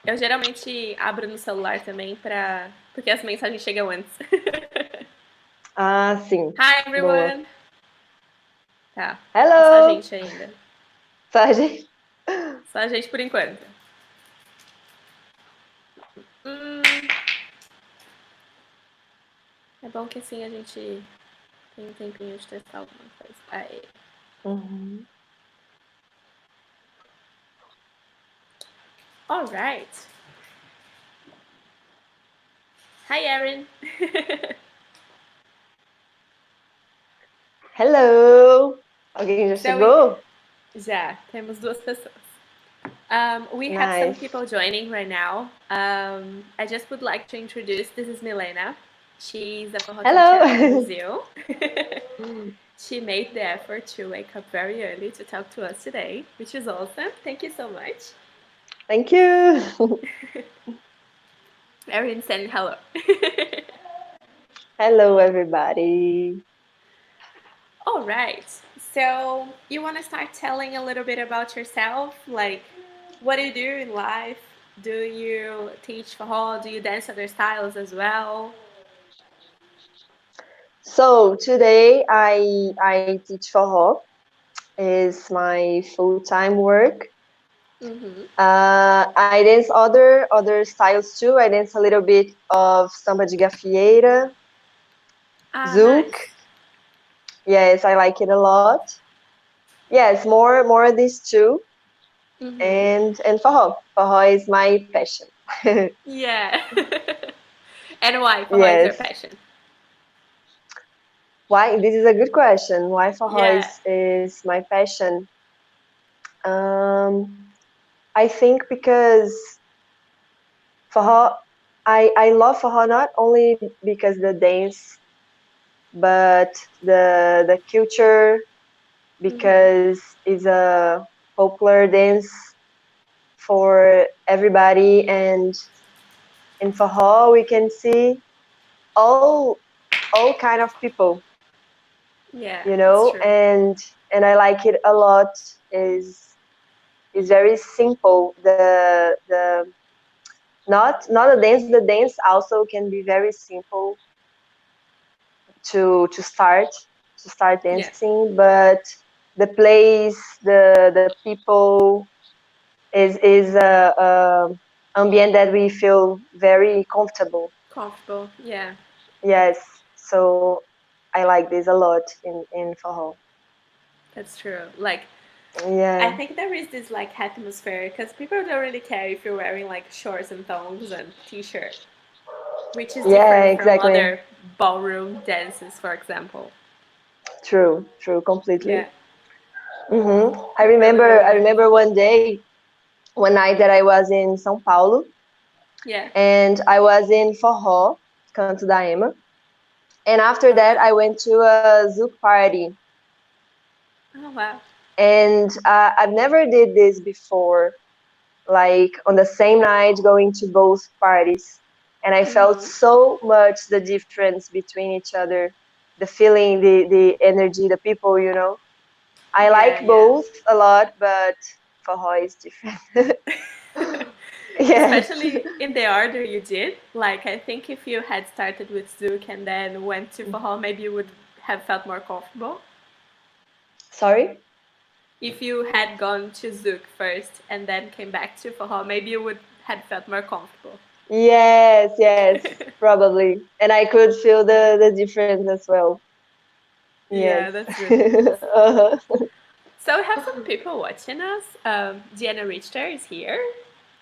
Eu geralmente abro no celular também porque as mensagens chegam antes. Ah, sim. Hi Boa. everyone! Tá, é só a Hello! gente ainda. Tá, gente? Só a gente por enquanto. Hum, é bom que assim a gente tem um tempinho de testar alguma coisa. Aí. Uhum. Alright. Hi Erin! Hello! Alguém já So we, chegou? já, temos duas pessoas. We have some Nice. people joining right now. I just would like to introduce, this is Milena. She's a forró teacher from Hello! Brazil. She made the effort to wake up very early to talk to us today, which is awesome. Thank you so much. Thank you! Erin saying hello. Hello, everybody. All right. So, you want to start telling a little bit about yourself? Like, what do you do in life? Do you teach forró? Do you dance other styles as well? So today I teach forró. Is my full-time work. Mm-hmm. I dance other styles too. I dance a little bit of samba de gafieira, Ah, zouk. nice. Yes, I like it a lot. Yes, more of these two, Mm-hmm. and forró. Forró is my passion. Yeah. And why forró is your Yes. passion? Why? This is a good question. Why forró Yeah. is my passion? I think because forró, I love forró not only because the dance, but the culture, Mm-hmm. because it's a popular dance for everybody, and in forró we can see all all kind of people, Yeah, you it's know, true. and I like it a lot. Is very simple. The not a dance. The dance also can be very simple to start Yeah. dancing, but the place, the people is a ambient that we feel very comfortable. Comfortable. Yeah, Yes, so I like this a lot in forró. that's true. Like, I Yeah, think there is this like atmosphere because people don't really care if you're wearing like shorts and thongs and t-shirt, which is yeah, different from exactly. other ballroom dances, for example. True, Yeah, completely. I really, remember really I nice. remember one night that I was in São Paulo, Yeah. and I was in forró, Canto da Ema, and after that I went to a zouk party, Oh wow. and I've never did this before, like on the same night going to both parties, and I felt Mm-hmm. so much the difference between each other, the feeling, the energy, the people, you know. I Yeah, like yeah. both a lot, but forró is different. Yes. Especially in the order you did. Like, I think if you had started with Zouk and then went to Fahal, maybe you would have felt more comfortable. Sorry. If you had gone to Zouk first and then came back to Fahal, maybe you would have felt more comfortable. Yes, probably, and I could feel the difference as well. Yes. Yeah, that's really nice. Uh-huh. So we have some people watching us. Diana Richter is here.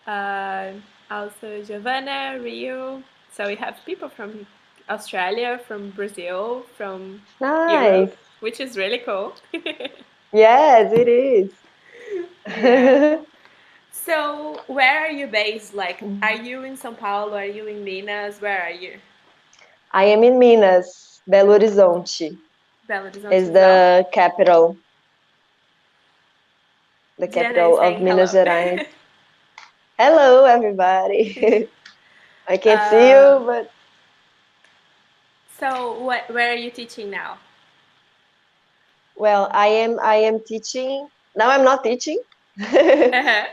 Uh, Also Giovanna, Rio. So we have people from Australia, from Brazil, from Europe, Nice. which is really cool. Yes, it is. Yeah. So where are you based? Like, are you in São Paulo? Are you in Minas? Where are you? I am in Minas, Belo Horizonte Belo Horizonte is as well? the Diana is capital of saying Minas hello. Gerais. Hello, everybody. I can't see uh, you, but so where are you teaching now? well, I am teaching. Now I'm not teaching.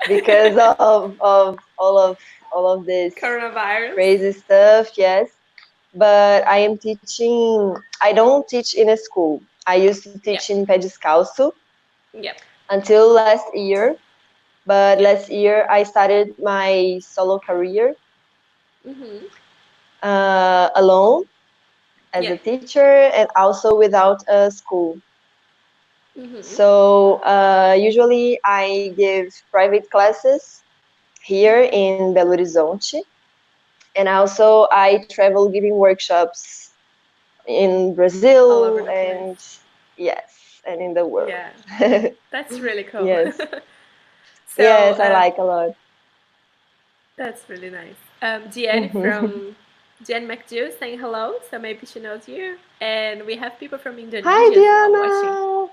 because of all of this Coronavirus. crazy stuff, yes. But I am teaching, I don't teach in a school. I used to Yep. teach in Pé Descalço Yep. until last year. But Yep. last year I started my solo career Mhm. alone as a Yep. teacher and also without a school. Mhm. So usually I give private classes here Mhm. in Belo Horizonte, and also I travel giving workshops in All over Brazil the place. and yes, and in the world. Yeah. That's really cool. Yes, So yes, I like a lot. that's really nice. Diane from Jen McDew saying hello, so maybe she knows you. And we have people from Hi, Indonesia as well watching. Diana.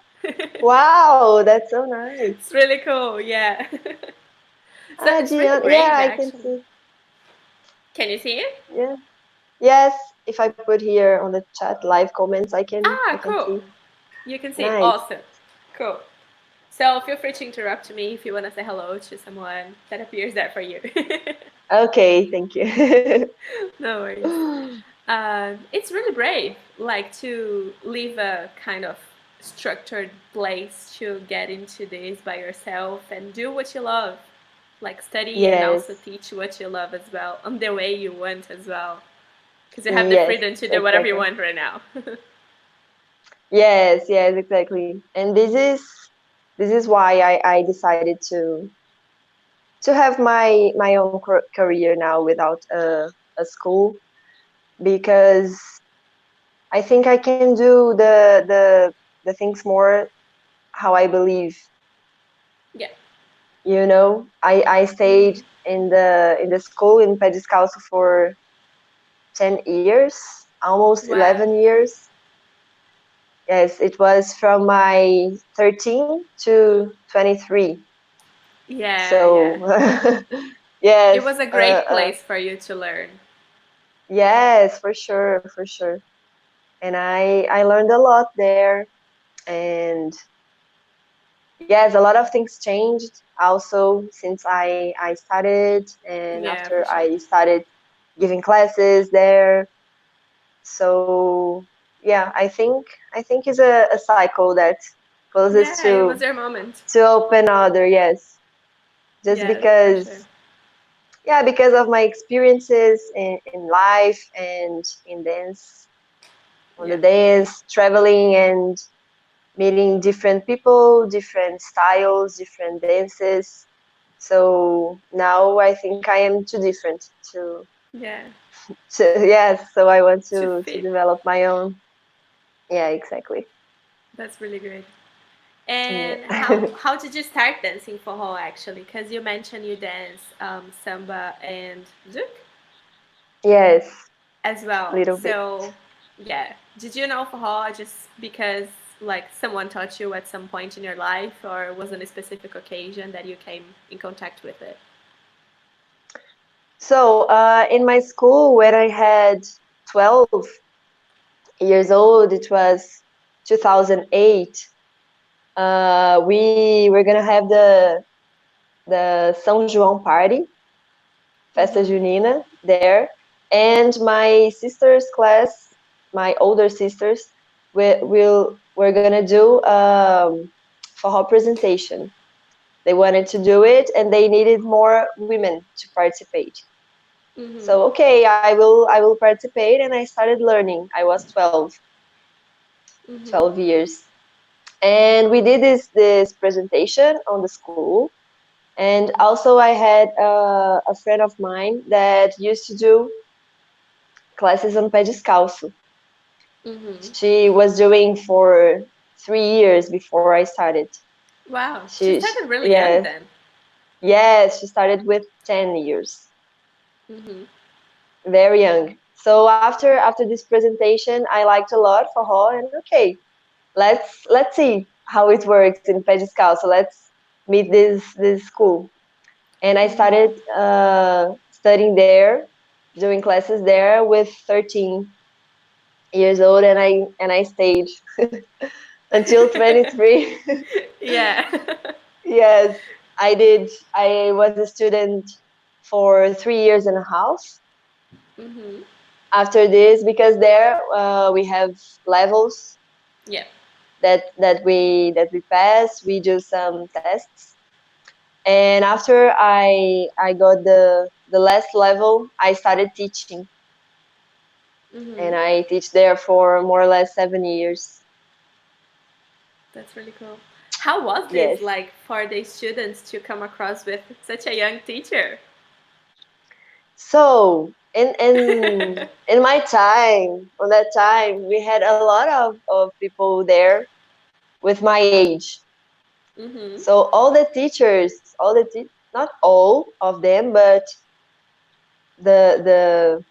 Wow, that's so nice. It's really cool, yeah. So Ah, it's really Diana. Yeah, brave, I can actually. see. Can you see it? Yeah. Yes, if I put here on the chat live comments, I Ah, can cool. see. You can see it. Nice. Awesome. Cool. So feel free to interrupt me if you want to say hello to someone that appears there for you. Okay, thank you. No worries. It's really brave, like to leave a kind of structured place to get into this by yourself and do what you love, like study and also Yes. teach what you love as well, on the way you want as well, because you have the Yes, freedom to do whatever you exactly. want right now. Yes, yes, exactly. And this is why I decided to have my own career now without a school, because I think I can do the things more how I believe. Yeah. I stayed Mm-hmm. in the school in Pé Descalço for 10 years, almost Wow. 11 years. Yes, it was from my 13 to 23. Yeah, yeah. So, yes, It was a great place for you to learn. yes, for sure, for sure. And I learned a lot there. And yes, a lot of things changed also since I started, and Yeah, for after sure. I started giving classes there. So yeah, I think it's a cycle that closes Yeah, it was to your moment. to open other, yes. Just Yeah, for sure. because, yeah, because of my experiences in life and in dance, on Yeah. the dance, traveling and meeting different people, different styles, different dances. So now I think I am too different to, Yeah. yes, so I want To to fit. develop my own. Yeah, exactly. That's really great. And how Yeah. how did you start dancing forró actually? Because you mentioned you dance samba and zouk Yes, as well. little bit. So yeah, did you know forró just because like someone taught you at some point in your life, or was it a specific occasion that you came in contact with it? So in my school, when I had 12 years old, it was 2008. We were gonna have the São João party, Festa Mm-hmm. Junina, there, and my sister's class, my older sisters, we're gonna do for her presentation. They wanted to do it, and they needed more women to participate. Mm-hmm. So okay, I will participate, and I started learning. I was 12 Mm-hmm. years, and we did this presentation on the school. And also I had a friend of mine that used to do classes on pé descalço. Mm-hmm. She was doing for 3 years before I started. Wow, she She started really young yes, then. yes, she started with 10 years, Mm-hmm. very young. So after this presentation, I liked a lot for her, and okay, let's see how it works in pé descalço. Let's meet this school. And I Mm-hmm. started studying there, doing classes there with 13 years old, and I stayed until 23. Yeah. Yes. I was a student for 3 years and a half Mm-hmm. after this, because there we have levels Yeah. that we pass. We do some tests, and after I got the last level, I started teaching, Mm-hmm. and I teach there for more or less 7 years. That's really cool. How was this Yes. like for the students to come across with such a young teacher? So in my time, on that time, we had a lot of people there with my age. Mm-hmm. So all the teachers, not all of them, but the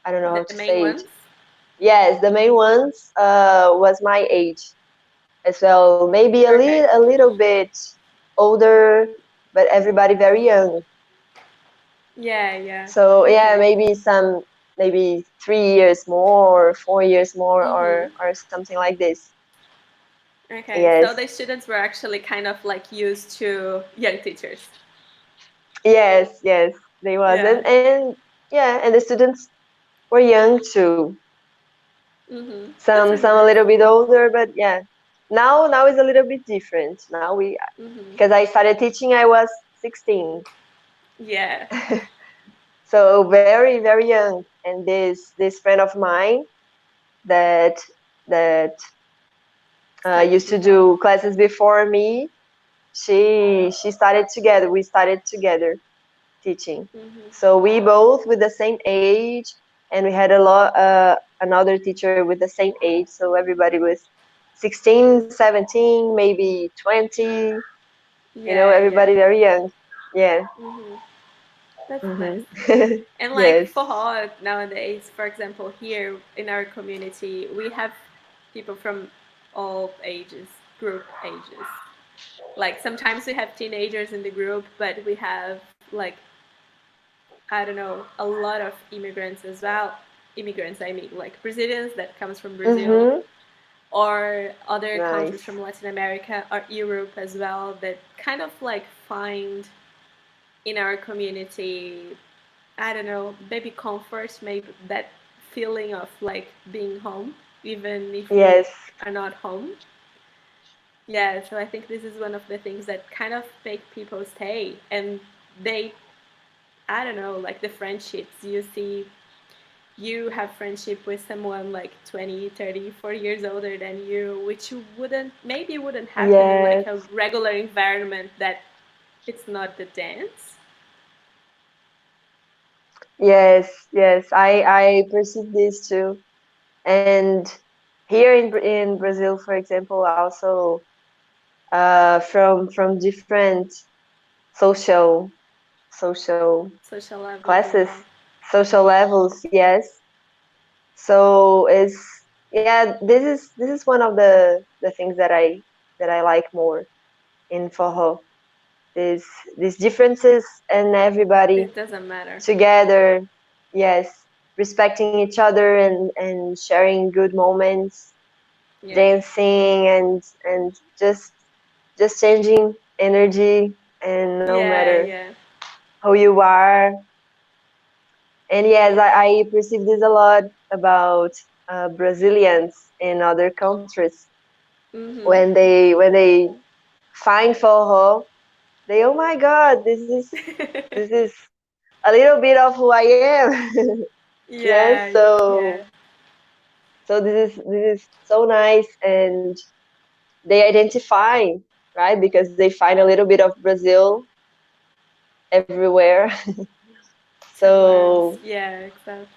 I don't know how The to main say it. ones? Yes, the main ones was my age as well. Maybe Okay. a little bit older, but everybody very young. Yeah, yeah. So yeah, Okay. maybe maybe 3 years more, 4 years more, Mm-hmm. or something like this. Okay. Yes, So the students were actually kind of like used to young teachers. yes, they was, Yeah. and yeah, and the students were young too. Mm-hmm. That's Some really a nice. little bit older, but yeah. Now it's a little bit different. Now we Mm-hmm. because I started teaching, I was 16. Yeah. So very young. And this friend of mine that that Studied used to before. do classes before me, she started together. We started together teaching. Mm-hmm. So we both with the same age, and we had another teacher with the same age. So everybody was 16, 17, maybe 20. Yeah, yeah. Everybody very young. Yeah. Mm-hmm. That's nice. Hmm. And like Yes. for nowadays, for example, here in our community, we have people from all ages, group ages. Like sometimes we have teenagers in the group, but we have like I don't know, a lot of immigrants as well. Immigrants, I mean, like Brazilians that comes from Brazil, Hmm. or other countries Nice. from Latin America or Europe as well that kind of like find in our community, I don't know, maybe comfort, maybe that feeling of like being home, even if you Yes. are not home. Yeah, so I think this is one of the things that kind of make people stay and they, I don't know, like the friendships you see, you have friendship with someone like 20, 30, 40 years older than you, which you wouldn't, maybe wouldn't happen in like Yes. a regular environment that it's not the dance. Yes. I perceive this too. And here in Brazil, for example, also from different social social Social levels as classes, well. social levels. Yes. So it's yeah. This is one of the things that I like more in forró. These these differences, and everybody It doesn't matter. together. Yes, respecting each other, and sharing good moments, Yeah. dancing, and just changing energy, and no Yeah, matter yeah. who you are. And yes, I perceive this a lot about Brazilians in other countries. Mm-hmm. When they find forró, they, oh my God, this is a little bit of who I am. Yes, Yeah, so yeah. this is so nice, and they identify, right? Because they find a little bit of Brazil everywhere. Somewhere else. So Yeah, exactly.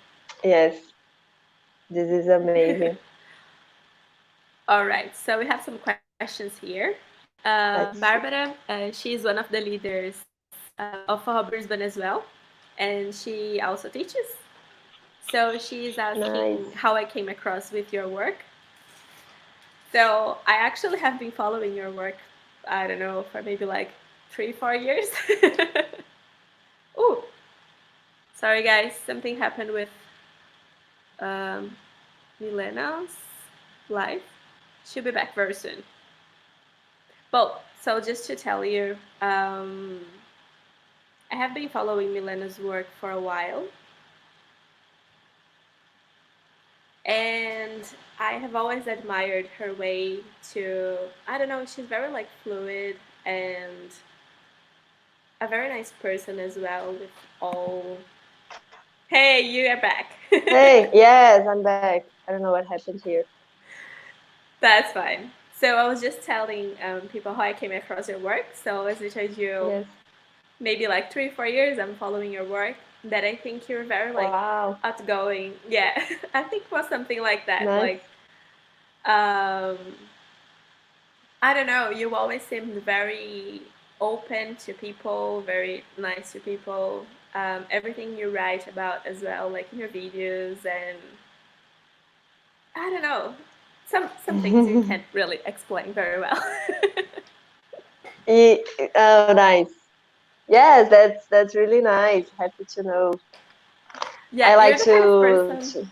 yes, this is amazing. All right, so we have some questions here. Let's see. Barbara, she is one of the leaders of Forró Brisbane as well, and she also teaches. So she is asking Nice. how I came across with your work. So I actually have been following your work, I don't know, for maybe like 3, 4 years. Oh, sorry guys, something happened with um, Milena's live. She'll be back very soon. Well, So just to tell you, I have been following Milena's work for a while, and I have always admired her way to. I don't know. She's very like fluid and a very nice person as well. With all. Hey, you are back. Hey, yes, I'm back. I don't know what happened here. That's fine. So I was just telling people how I came across your work. So as I told you, Yes. maybe like 3 4 years I'm following your work. That I think you're very like Wow. outgoing. Yeah, I think it was something like that. Like Nice. um, I don't know. You always seemed very open to people, very nice to people. Everything you write about as well, like in your videos, and I don't know. Some things you can't really explain very well. Oh, nice. Yes, that's really nice. Happy to know. I Yeah, like you're the kind of person. to.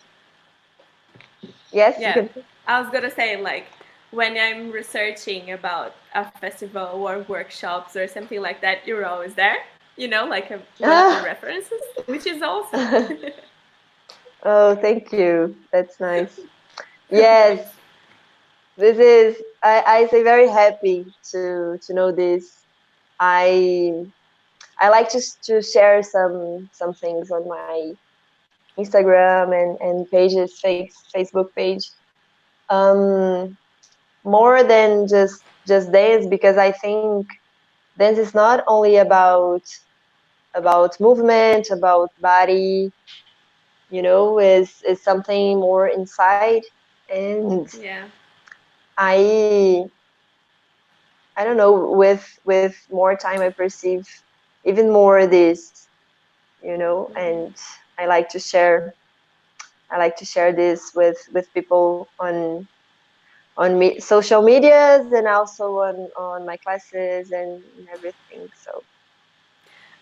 Yes, you Yeah, can. I was gonna say like when I'm researching about a festival or workshops or something like that, you're always there. You know, like one of the Ah. references, which is awesome. Oh, thank you. That's nice. Yes, this is. I say very happy to know this. I I like to share some things on my Instagram and pages, Facebook page. Um, More than just dance, because I think dance is not only about movement, about body. Is something more inside, and Yeah. I I don't know. With more time, I perceive even more this. And I like to share. I like to share this with people on social medias, and also on my classes and everything. So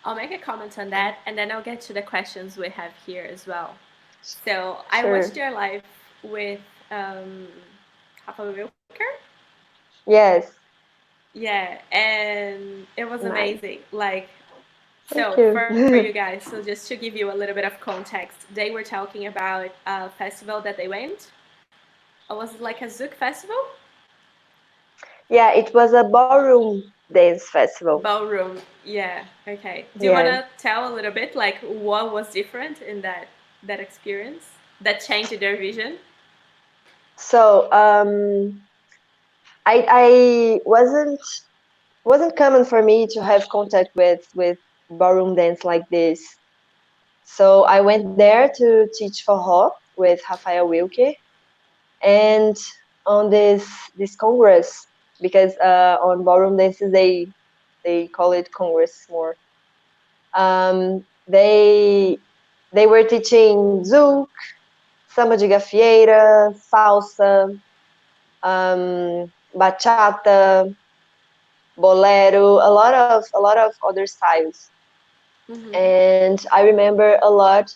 I'll make a comment on that, and then I'll get to the questions we have here as well. So I sure. watched your live with um, Rafa Wilker. Yes. Yeah, and it was Nice. amazing. Like, Thank so for you you. guys, so just to give you a little bit of context, they were talking about a festival that they went. Was it like a Zouk festival? Yeah, it was a ballroom dance festival. Ballroom. Yeah. Okay. Do you want Yeah. to tell a little bit like what was different in that experience that changed their vision? So I wasn't common for me to have contact with ballroom dance like this. So I went there to teach forró with Rafael Wilke, and on this congress, because on ballroom dances they call it congress more. They were teaching zouk, samba de gafieira, salsa, bachata, bolero, a lot of other styles. Mm-hmm. And I remember a lot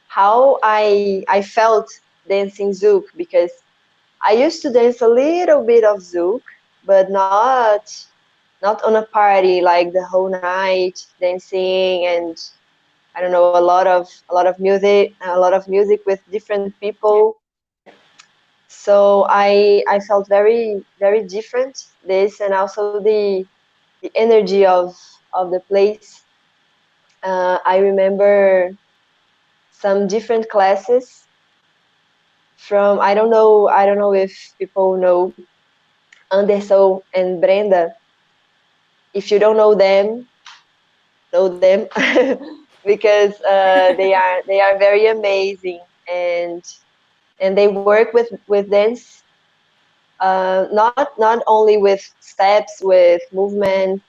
how I felt dancing zouk, because I used to dance a little bit of zouk, but not on a party like the whole night dancing, and I don't know, a lot of music with different people. Yeah. So I felt very very different this, and also the energy of the place. I remember some different classes from, I don't know if people know Anderson and Brenda. If you don't know them, because they are very amazing, and they work with dance, not only with steps, with movements.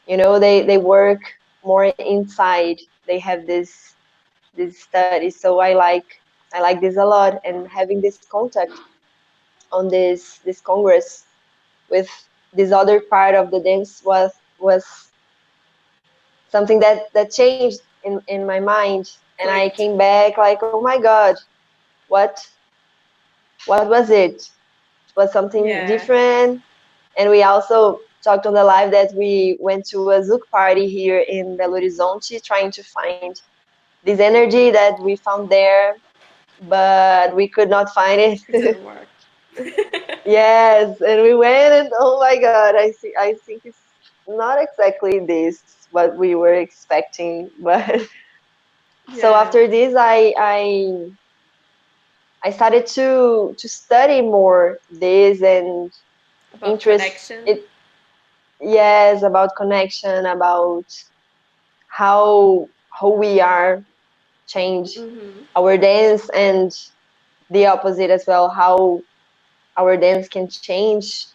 They work more inside. They have this study. So I like this a lot, and having this contact on this congress with this other part of the dance was something that changed in my mind. And I Clicked. came back like, oh my god, what what was it? It was something Yeah. different. And we also talked on the live that we went to a Zouk party here in Belo Horizonte, trying to find this energy that we found there, but we could not find It it. didn't work. Yes, and we went, and oh my God, I think it's not exactly this what we were expecting. But so Yeah, after this, I started to study more this and about interest connection. it. Yes, about connection, about how we are change Mm-hmm. our dance, and the opposite as well, how our dance can change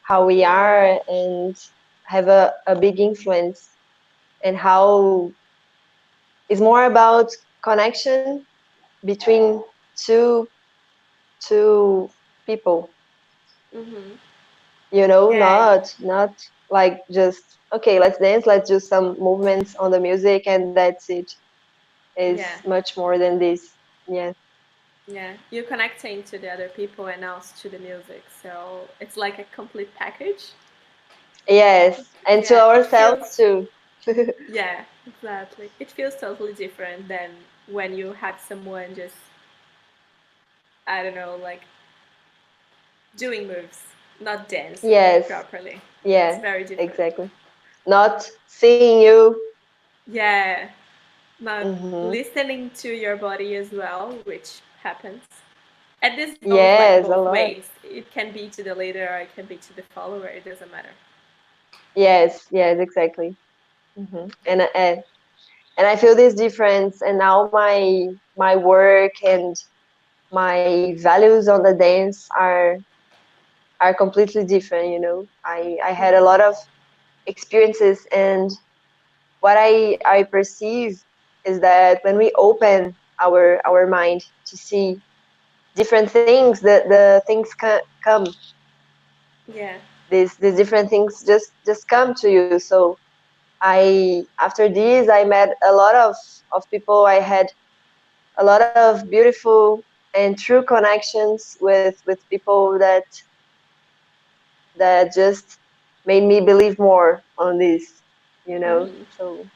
how we Yeah. are and have a big influence, and how it's more about connection between two two people, Mm-hmm. Yeah. not like just okay, let's dance, let's do some movements on the music and that's it. Is Yeah. much more than this. Yeah. Yeah. You're connecting to the other people and also to the music. So it's like a complete package. Yes, and to Yeah. It ourselves feels, too. yeah, exactly. It feels totally different than when you have someone just, I don't know, like doing moves, not dancing Yes, properly. It's yeah, very different. exactly. Not seeing you. Yeah. Not Hmm. listening to your body as well, which happens. And this goes like Yes, a both lot. ways. It can be to the leader or it can be to the follower. It doesn't matter. Yes, yes, exactly. And I feel this difference, and now my work and my values on the dance are completely different. I had a lot Mm-hmm. of experiences, and what I perceive is that when we open our mind to see different things, the things come, Yeah. these different things just come to you. So I after this I met a lot of people. I had a lot of beautiful and true connections with people that just made me believe more on this. Mm-hmm. So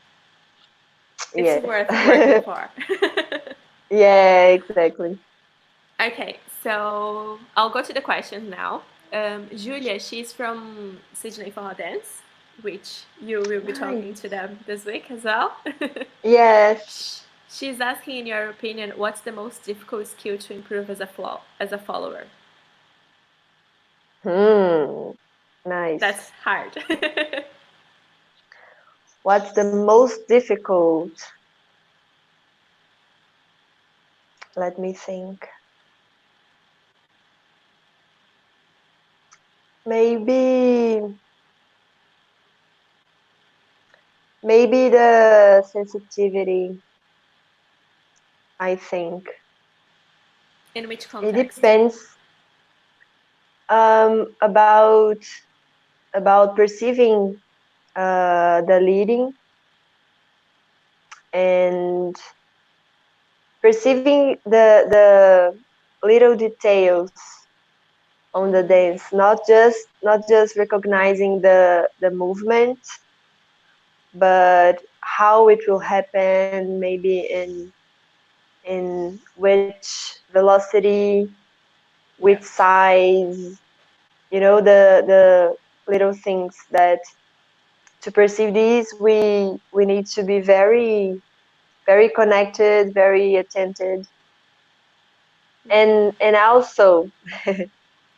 It's yes. worth working for. Yeah, exactly. Okay, so I'll go to the questions now. Julia, she's from Sydney for Dance, which you will be talking to Nice. them this week as well. Yes. She's asking, in your opinion, what's the most difficult skill to improve as a follower? Hmm. That's Nice. hard. What's the most difficult? Let me think. Maybe maybe the sensitivity, I think. In which It context? depends about perceiving the leading, and perceiving the little details on the Mm-hmm. dance, not just recognizing the movement, but how it will happen, maybe in which velocity, which Yeah. size, the little things that to perceive these we need to be very very connected, very attentive, and also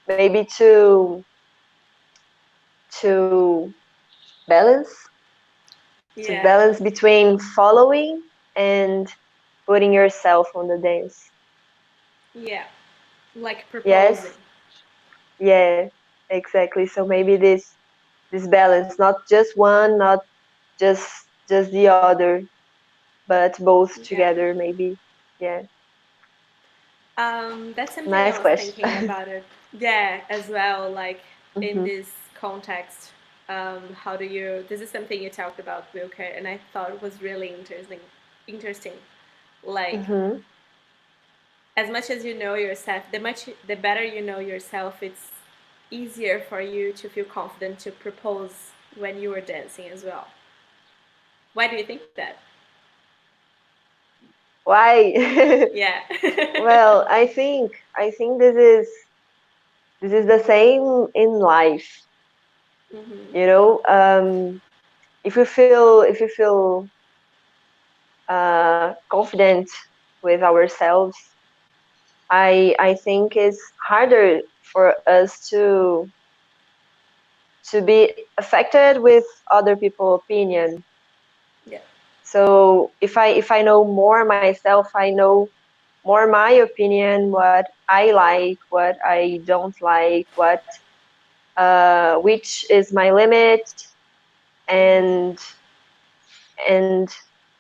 maybe to balance to Yeah. balance between following and putting yourself on the dance. Yeah. Like proposing. Yes, yeah, exactly. So maybe this balance, not just one, not just just the other, but both Yeah. together, maybe. Yeah, That's something I nice was thinking question. about it. Yeah, as well. Like in Hmm. this context, how do you? This is something you talked about, Wilker, and I thought it was really interesting. Interesting. Like Hmm. as much as you know yourself, the better you know yourself. It's easier for you to feel confident to propose when you were dancing as well? Why do you think that? Why? Yeah. Well, I think this is the same in life. Mhm. You know, if you feel confident with ourselves, I think it's harder for us to be affected with other people's opinion. Yeah. So if I know more myself, I know more my opinion, what I like, what I don't like, what which is my limit, Mhm. and and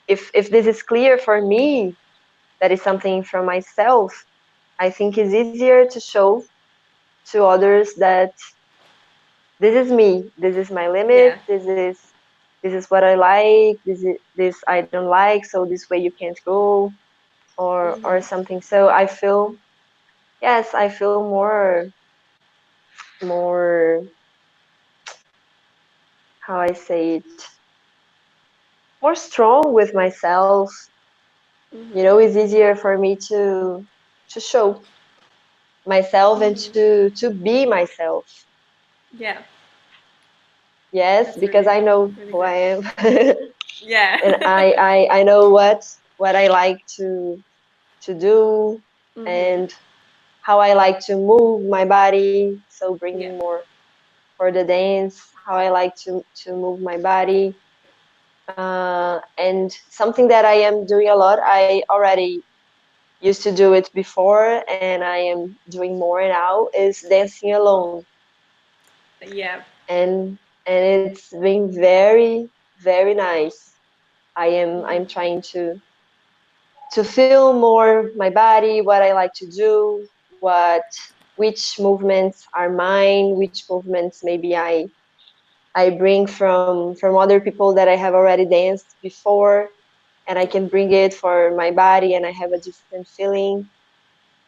if this is clear for me, that is something from myself, I think it's easier to show to others that this is me, this is my limit, Yeah. this is what I like, this I don't like, so this way you can't go, or Mhm. something. So I feel, yes, I feel more, how I say it, more strong with myself. Mhm. It's easier for me to show myself and Mhm. to be myself. Yeah. Yes, That's because really, I know really who I great. am. Yeah. And I know what I like to do, Mhm. and how I like to move my body. So Yeah. bringing more for the dance, how I like to move my body. And something that I am doing a lot, I already used to do it before, and I am doing more now, is dancing alone. Yeah. And it's been very, very nice. I'm Mhm. trying to feel more my body, what I like to do, which movements are mine, which movements maybe I bring from other people that I have already danced before, and I Yeah. can bring it for my body, and I have a different feeling.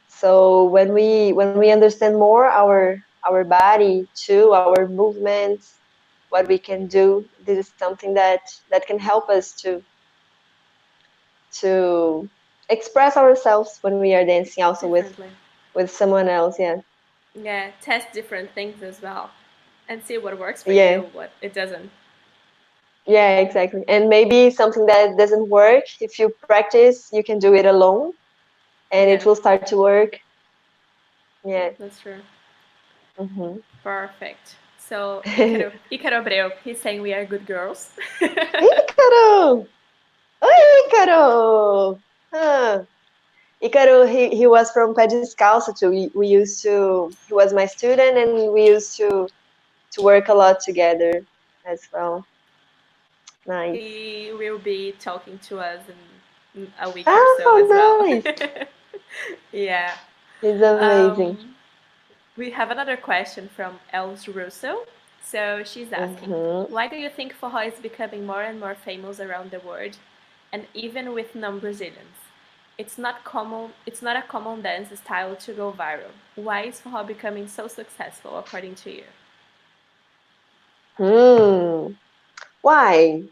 So when we understand more our body too, our movements, what we can do, this is something that can help us to express ourselves when we are dancing also Differently. with someone else. Yeah. Yeah. Test different things as well, and see what works for Yeah. you, what it doesn't. Yeah, exactly. And maybe something that doesn't work, if you practice, you can do it alone and it Yeah. will start to work. Yeah. That's true. Hmm. Perfect. So Icaro Abreu, he's saying we are good girls. Ícaro! Oi, Ícaro! Huh. Ícaro, he was from Pé Descalço too. He was my student, and we used to work a lot together as well. Nice. He will be talking to us in a week or so as well. Oh, nice. Yeah. He's amazing. We have another question from Els Russo. So she's asking, Hmm. why do you think forró is becoming more and more famous around the world, and even with non-Brazilians? It's not a common dance style to go viral. Why is forró becoming so successful according to you? Hmm. Why?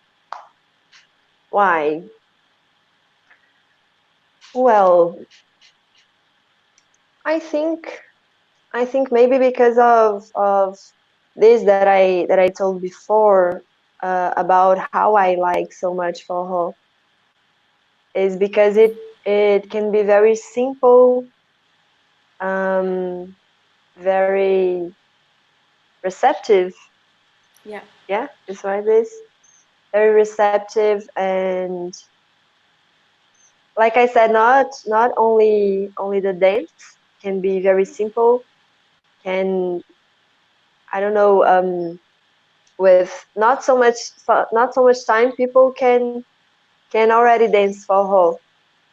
Why? Well, I think I think maybe because of this that I told before, about how I like so much forró, is because it can be very simple, um, very receptive. Yeah. Yeah, is what it is. Very receptive, and like I said, not only the dance can be very simple. Can, I don't know, with not so much time, people can already dance forró,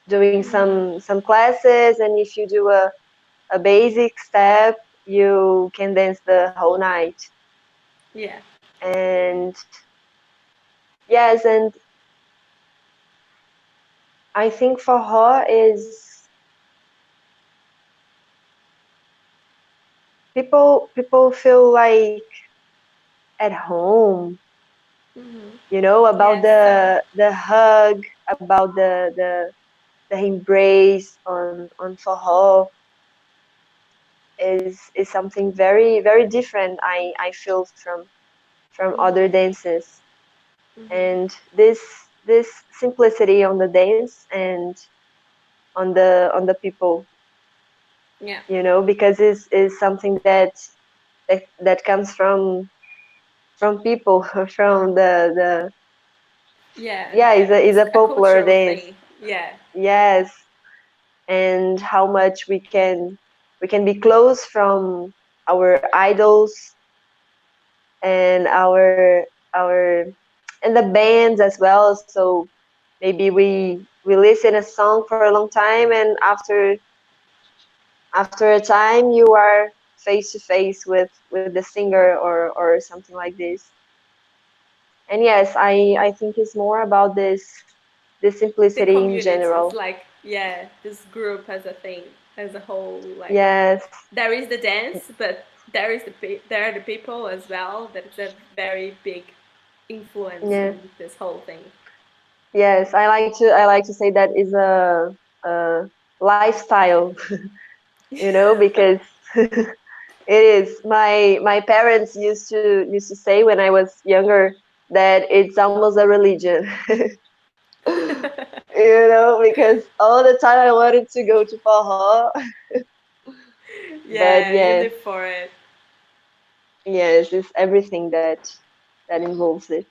doing Mm-hmm. some classes, and if you do a basic step, you can dance the whole night. Yeah. And yes, and I think forró people feel like at home, about Yes, so the hug, about the embrace on forró is something very very different. I feel from other dances, and this simplicity on the dance and on the people, yeah, because is something that comes from people, from the yeah, yeah, yeah. is It's a a popular cultural dance. thing. Yeah, Yes, and how much we can be close from our idols and our and the bands as well. So maybe we listen a song for a long time, and after a time you are face to face with the singer or something like this. And yes, I think it's more about this the simplicity in community is general. like, yeah, this group as a thing, as a whole. Like, Yes, there is the dance, but there are the people as well. That is a very big influence yeah, in this whole thing. yes. I like to say that is a lifestyle, because it is. My parents used to say when I was younger that it's almost a religion, because all the time I wanted to go to Paha. But Yeah, you yes, live for it. yes, it's everything that involves it.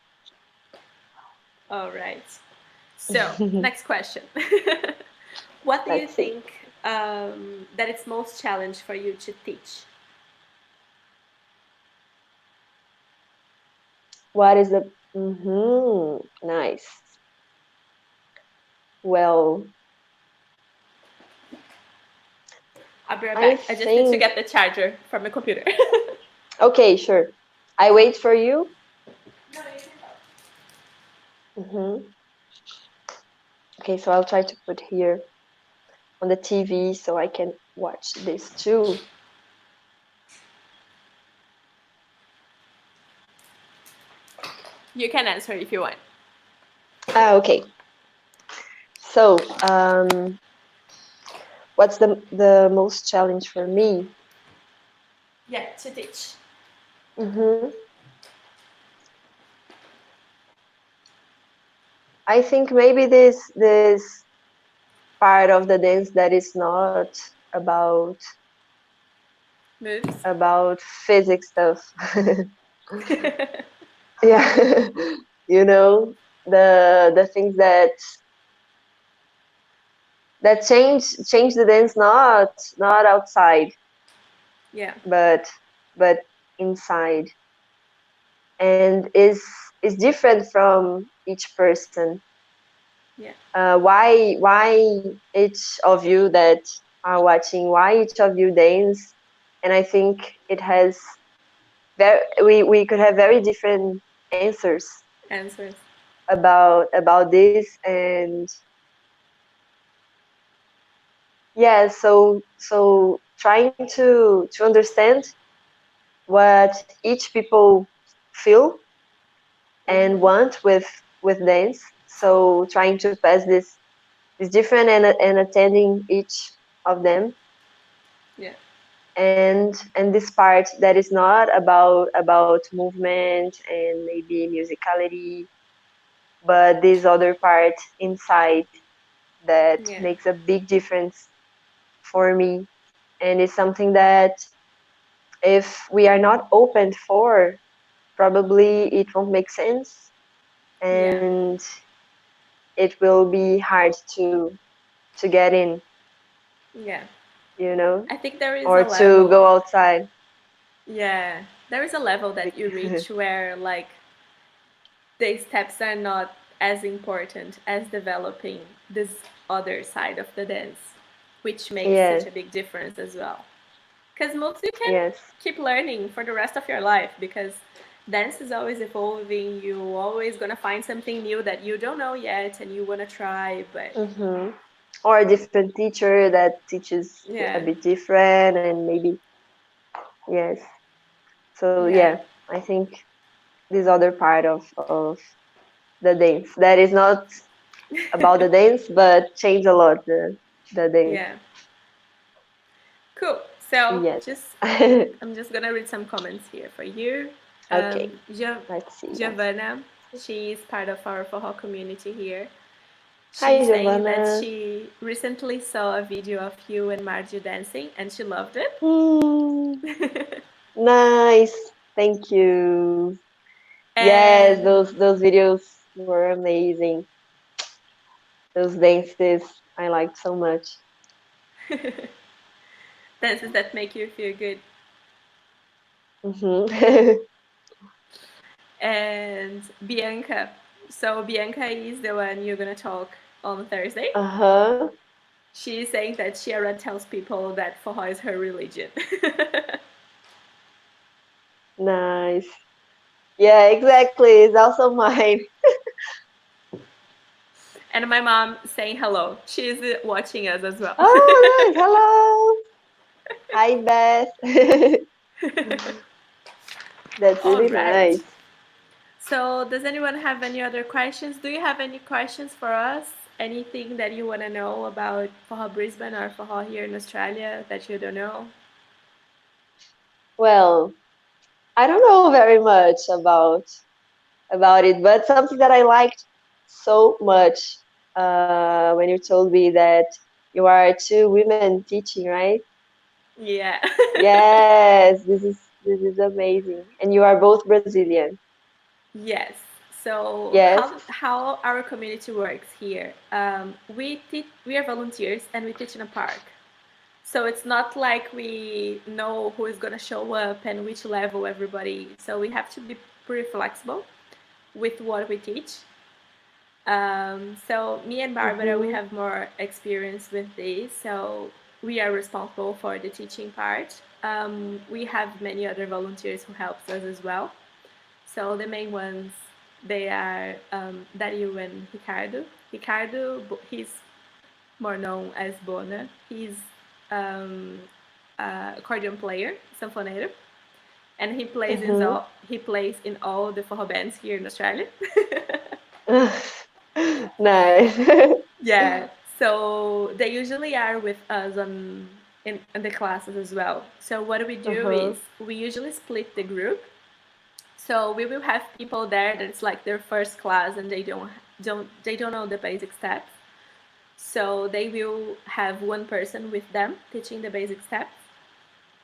All right. So, next question. What do you Let's see. think that it's most challenge for you to teach? What is the nice. Well, I'll be right I back. I just need to think get the charger from the computer. okay, sure. I wait for you. hmm Okay, so I'll try to put here on the TV so I can watch this too. You can answer if you want. Okay. So, what's the most challenge for me? Yeah, to teach. hmm I think maybe this part of the dance that is not about Moves. about physics stuff. Yeah, the things that change the dance, not outside, Yeah, but but inside, and is different from each person. yeah, Why each of you that are watching, why each of you dance? And I think it has we could have very different answers answers. about this. And yeah, so trying to understand what each people feel and want with dance. So trying to pass this different and attending each of them, Yeah, and this part that is not about movement and maybe musicality, but this other part inside that yeah, makes a big difference for me, and it's something that if we are not open for, probably it won't make sense, yeah, and it will be hard to get in, yeah. you know, I think there is or a to go level. outside. Yeah, there is a level that you reach where like the steps are not as important as developing this other side of the dance, which makes such Yes, a big difference as well. Because moves you can yes. keep learning for the rest of your life because dance is always evolving. You're always gonna find something new that you don't know yet and you wanna try. But hmm Or a different teacher that teaches a yeah, bit different, and maybe Yes. So Yeah, yeah, I think this other part of the dance that is not about the dance, but change a lot the dance. yeah. Cool. So Yes. I'm just gonna read some comments here for you. Okay. Um, Let's see. Let's Giovanna, she is part of our Forró community here. Hi, She's saying that Giovanna. she recently saw a video of you and Margie dancing and she loved it. Hmm, nice. Thank you. Yes, And those videos were amazing. Those dances I liked so much. dances that make you feel good. Hmm. And Bianca. So Bianca is the one you're gonna talk on Thursday. Uh-huh. She's saying that she already tells people that Forró is her religion. Nice. Yeah, exactly. It's also mine. And my mom saying hello. She's watching us as well. Oh, nice. Hello. Hi, Beth. That's All really right. nice. So, does anyone have any other questions? Do you have any questions for us? Anything that you want to know about Forró Brisbane or Forró here in Australia that you don't know? Well, I don't know very much about it, but something that I liked so much when you told me that you are two women teaching, right? Yeah. Yes, this is amazing. And you are both Brazilian. Yes. So Yes. how our community works here? We are volunteers and we teach in a park. So it's not like we know who is gonna show up and which level everybody. So we have to be pretty flexible with what we teach. So me and Barbara, we Mhm. have more experience with this. So we are responsible for the teaching part. We have many other volunteers who helps us as well. So the main ones, they are Dario and Ricardo. Ricardo, he's more known as Bona. He's um, accordion player, sanfoneiro, and Mhm. he plays in all the forró bands here in Australia. Nice. Yeah, so they usually are with us in the classes as well. So what we do Uh-huh. is we usually split the group. So we will have people there that's like their first class and they don't know the basic steps. So they will have one person with them teaching the basic steps,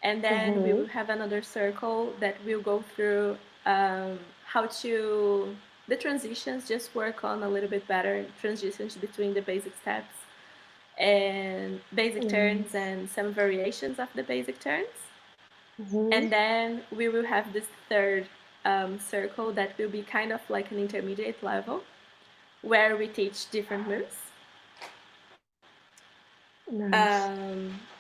and then we Mhm. will have another circle that will go through how to the transitions, just work on a little bit better transitions between the basic steps and basic turns Nice. and some variations of the basic turns. Mhm. And then we will have this third circle that will be kind of like an intermediate level where we teach different moves. Nice.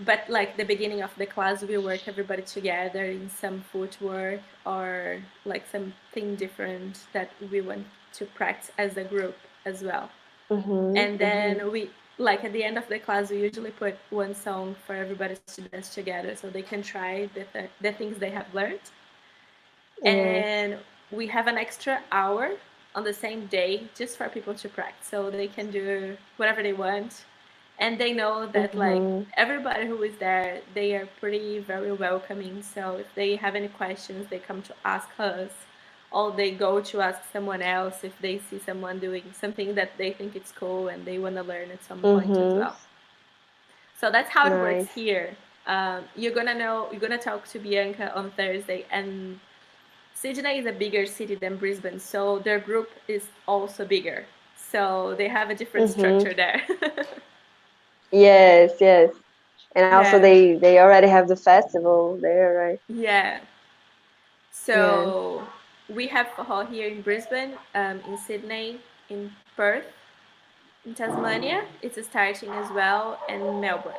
But like the beginning of the class, we work everybody together in some footwork or like something different that we want to practice as a group as well. Mhm. And Mhm. then we like at the end of the class, we usually put one song for everybody to dance together so they can try the things they have learned. Yes. And we have an extra hour on the same day just for people to practice so they can do whatever they want, and they know that like Mhm. everybody who is there, they are pretty very welcoming. So if they have any questions, they come to ask us, or they go to ask someone else if they see someone doing something that they think it's cool and they want to learn at some point as Mhm. well. So that's how it works Nice. here. You're gonna talk to Bianca on Thursday, and Sydney is a bigger city than Brisbane, so their group is also bigger. So they have a different Mhm. structure there. Yes, yes. And also Yeah, they already have the festival there, right? yeah. Yes. So we have hall here in Brisbane, in Sydney, in Perth, in Tasmania. It's starting as well, and Melbourne.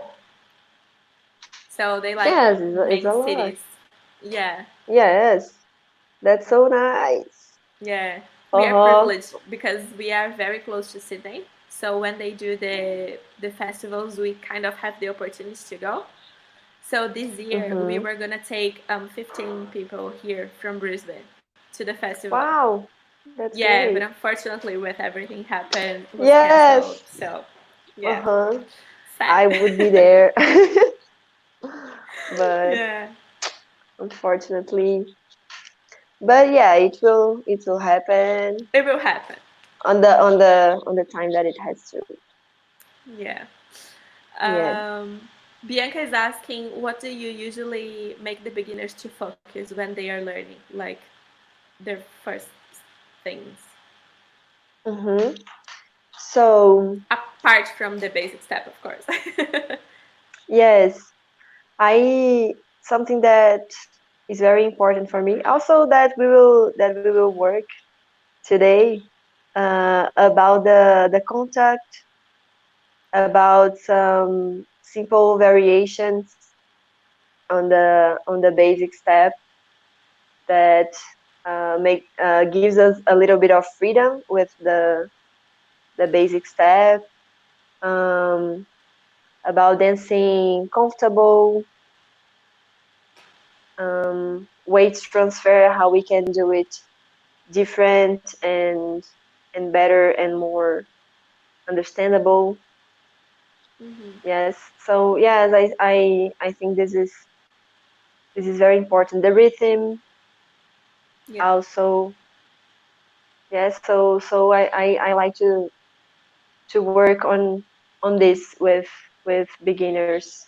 So they like Yes, it's main a lot. cities. Yeah, Yes. That's so nice. yeah. We are Uh-huh. privileged because we are very close to Sydney. So when they do the festivals, we kind of have the opportunity to go. So this year we Mm-hmm. were gonna take 15 people here from Brisbane to the festival. Wow, that's Yeah, but great. unfortunately, with everything happened, it was canceled. Yes. So yeah, Uh-huh. sad. I would be there. But Yeah, unfortunately, but yeah, it will happen it will happen. on the time that it has to. Yeah. Yeah. Um, Bianca is asking, what do you usually make the beginners to focus when they are learning, like their first things, Mm-hmm. So apart from the basic step, of course. yes, I something that is very important for me. Also that we will work today about the contact, about some simple variations on the basic step that gives us a little bit of freedom with the basic step, um, about dancing comfortable, weight transfer, how we can do it different and better and more understandable. Hmm. Yes. So yes, I think this is very important. The rhythm Yeah. also. Yes. So I like to work on this with beginners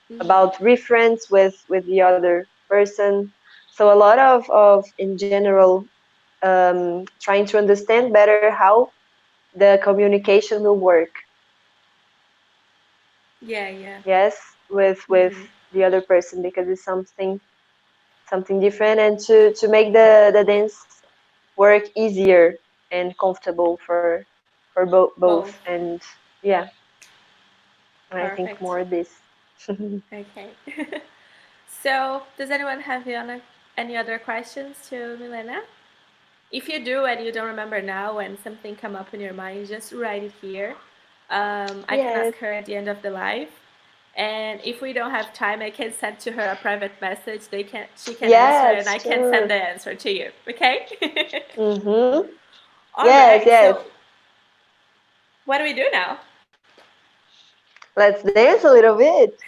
Hmm. about reference with the other person. So a lot of in general, trying to understand better how the communication will work. Yeah, yeah. Yes, with Hmm. the other person, because it's something different, and to make the dance work easier and comfortable for both. Both. And yeah, I think Perfect. more this. Okay. So, does anyone have any other questions to Milena? If you do and you don't remember now and something come up in your mind, just write it here. I can Yes. ask her at the end of the live. And if we don't have time, I can send to her a private message. She can answer and Yes, I can send sure. the answer to you. Okay? Mm-hmm. All Yes, right. yes. So what do we do now? Let's dance a little bit.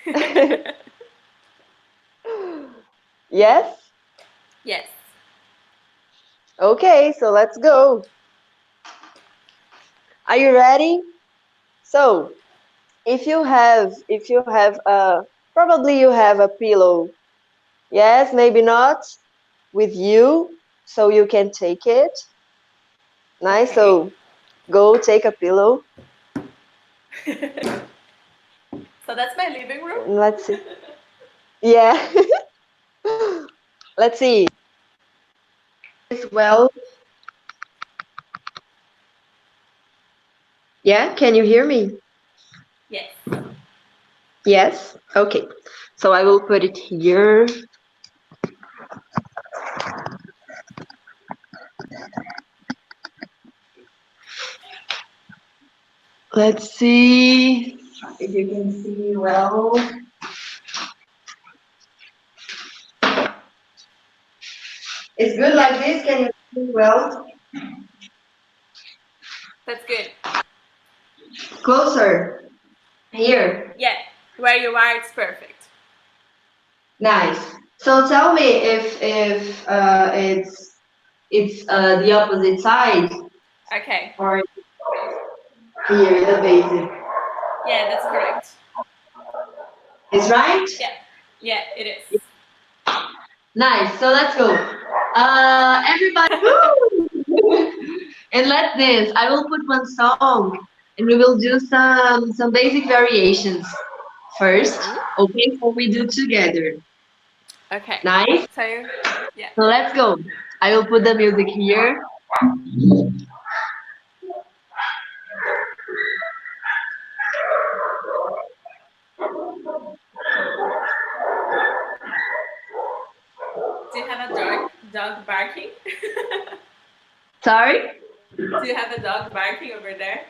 Yes? Yes. Okay, so let's go. Are you ready? So, if you have probably you have a pillow. Yes, maybe not with you, so you can take it. Nice. Okay. So, go take a pillow. So that's my living room. And let's see. Yeah. Let's see. As well. Yeah, can you hear me? Yes. Yes. Okay. So I will put it here. Let's see if you can see well. It's good Yeah. like this. Can you see well? That's good. Closer. Here. Yeah. Where you are, it's perfect. Nice. So tell me if it's the opposite side Okay. or here the basic. Yeah, that's correct. Is right? Yeah. Yeah, it is. Nice. So let's go. Everybody, woo! And let's dance. I will put one song, and we will do some basic variations first. Hmm. Okay, so we do together. Okay. Nice. So, yeah. So let's go. I will put the music here. Do you have a dog barking? Sorry. Do you have a dog barking over there?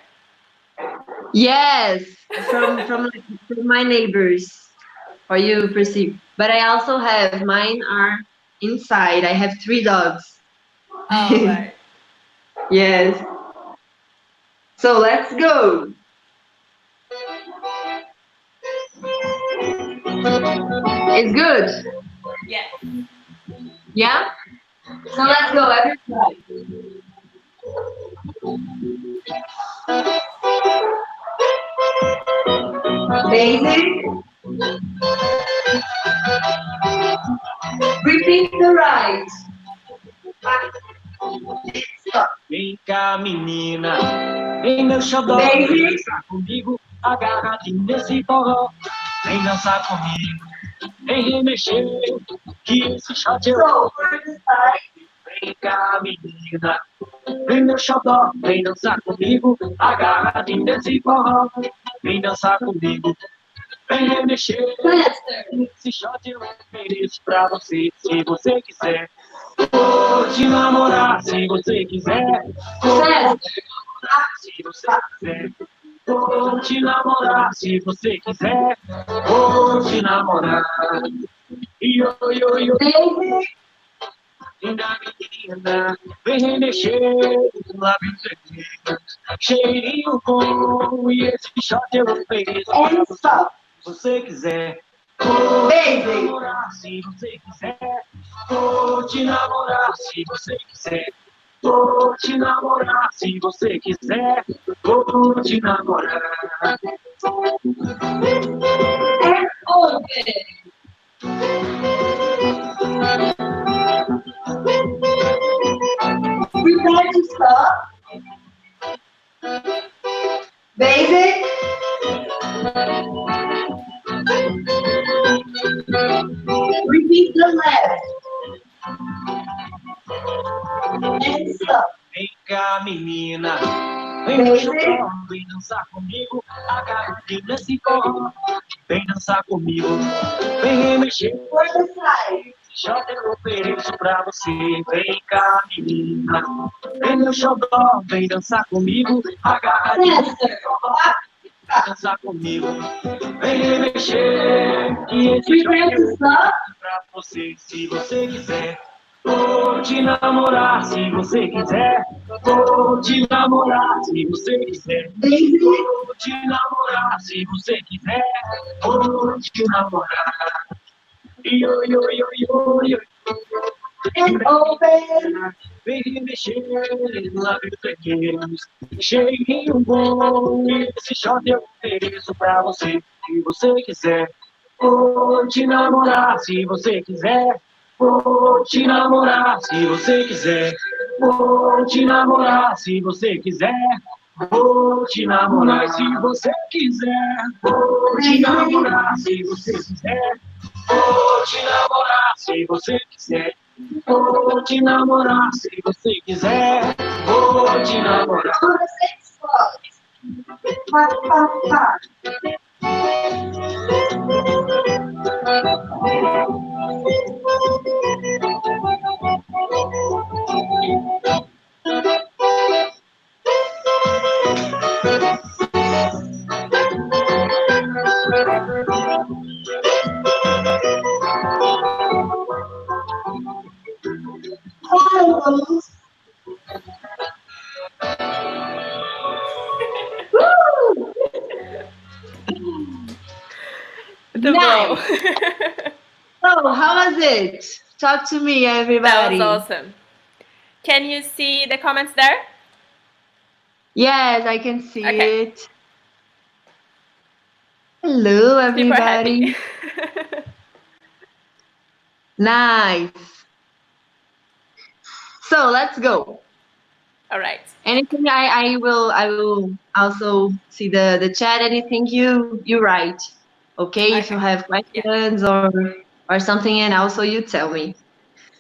Yes, from my neighbors. for you perceive. But I also have, mine are inside. I have 3 dogs. All right. Yes. So let's go. It's good. Yes. Yeah? So Yes. let's go, everybody. Basic. Repeat the right. Vem cá, menina, vem meu xodó, vem dançar comigo, agarradinho nesse forró. Vem dançar comigo, vem remexer, que esse shot eu vou. Vem cá, menina, vem meu xodó, vem dançar comigo, agarradinho nesse forró. Vem dançar comigo, vem remexer, esse shot eu ofereço pra você, se você quiser. Vou te namorar, se você quiser. Vou te namorar, se você quiser. Vou te namorar, se você quiser. Vou te namorar. Io, io, io. Linda menina, vem remexer no lábio vermelho. Cheirinho bom, e esse shot eu ofereço pra você, se você quiser. Vou te namorar, se você quiser. Vou te namorar, se você quiser. Vou te namorar, se você quiser. Vou te namorar. Prepare to stop. Basic. Repeat the left. And stop. Vem cá, menina, vem no chão, vem dançar comigo, agarradinho nesse forró. Vem dançar comigo, vem remexer. For the side. Shot eu ofereço pra você. Vem cá, menina, vem no xodó, vem dançar comigo, agarradinho nesse forró. Vem dançar comigo, vem remexer. E esse shot eu ofereço pra você, se você quiser. Vou te namorar, se você quiser. Vou te namorar, se você quiser. Vou te namorar, se você quiser. Vou te namorar. Io, io, io, io, io. And open. Vem remexer no lábio pequenos. Cheirinho bom, esse shot eu ofereço pra você, se você quiser. Vou te namorar, se você quiser. Vou te namorar, se você quiser. Vou te namorar, se você quiser. Vou te namorar, se você quiser. Vou te namorar, se você quiser. Vou te namorar, se você quiser. Vou te namorar, se você quiser. Vou te namorar. For the 6 spots. Pa, pa, pa. Close. Woo! Muito Nice. bom. So, how was it? Talk to me, That everybody. was awesome. Can you see the comments there? Yes, I can see Okay. it. Hello, People are everybody. happy. Nice. So let's go. All right. Anything I will also see the chat. Anything you write. Okay, if you Okay. have questions or something, and also you tell me.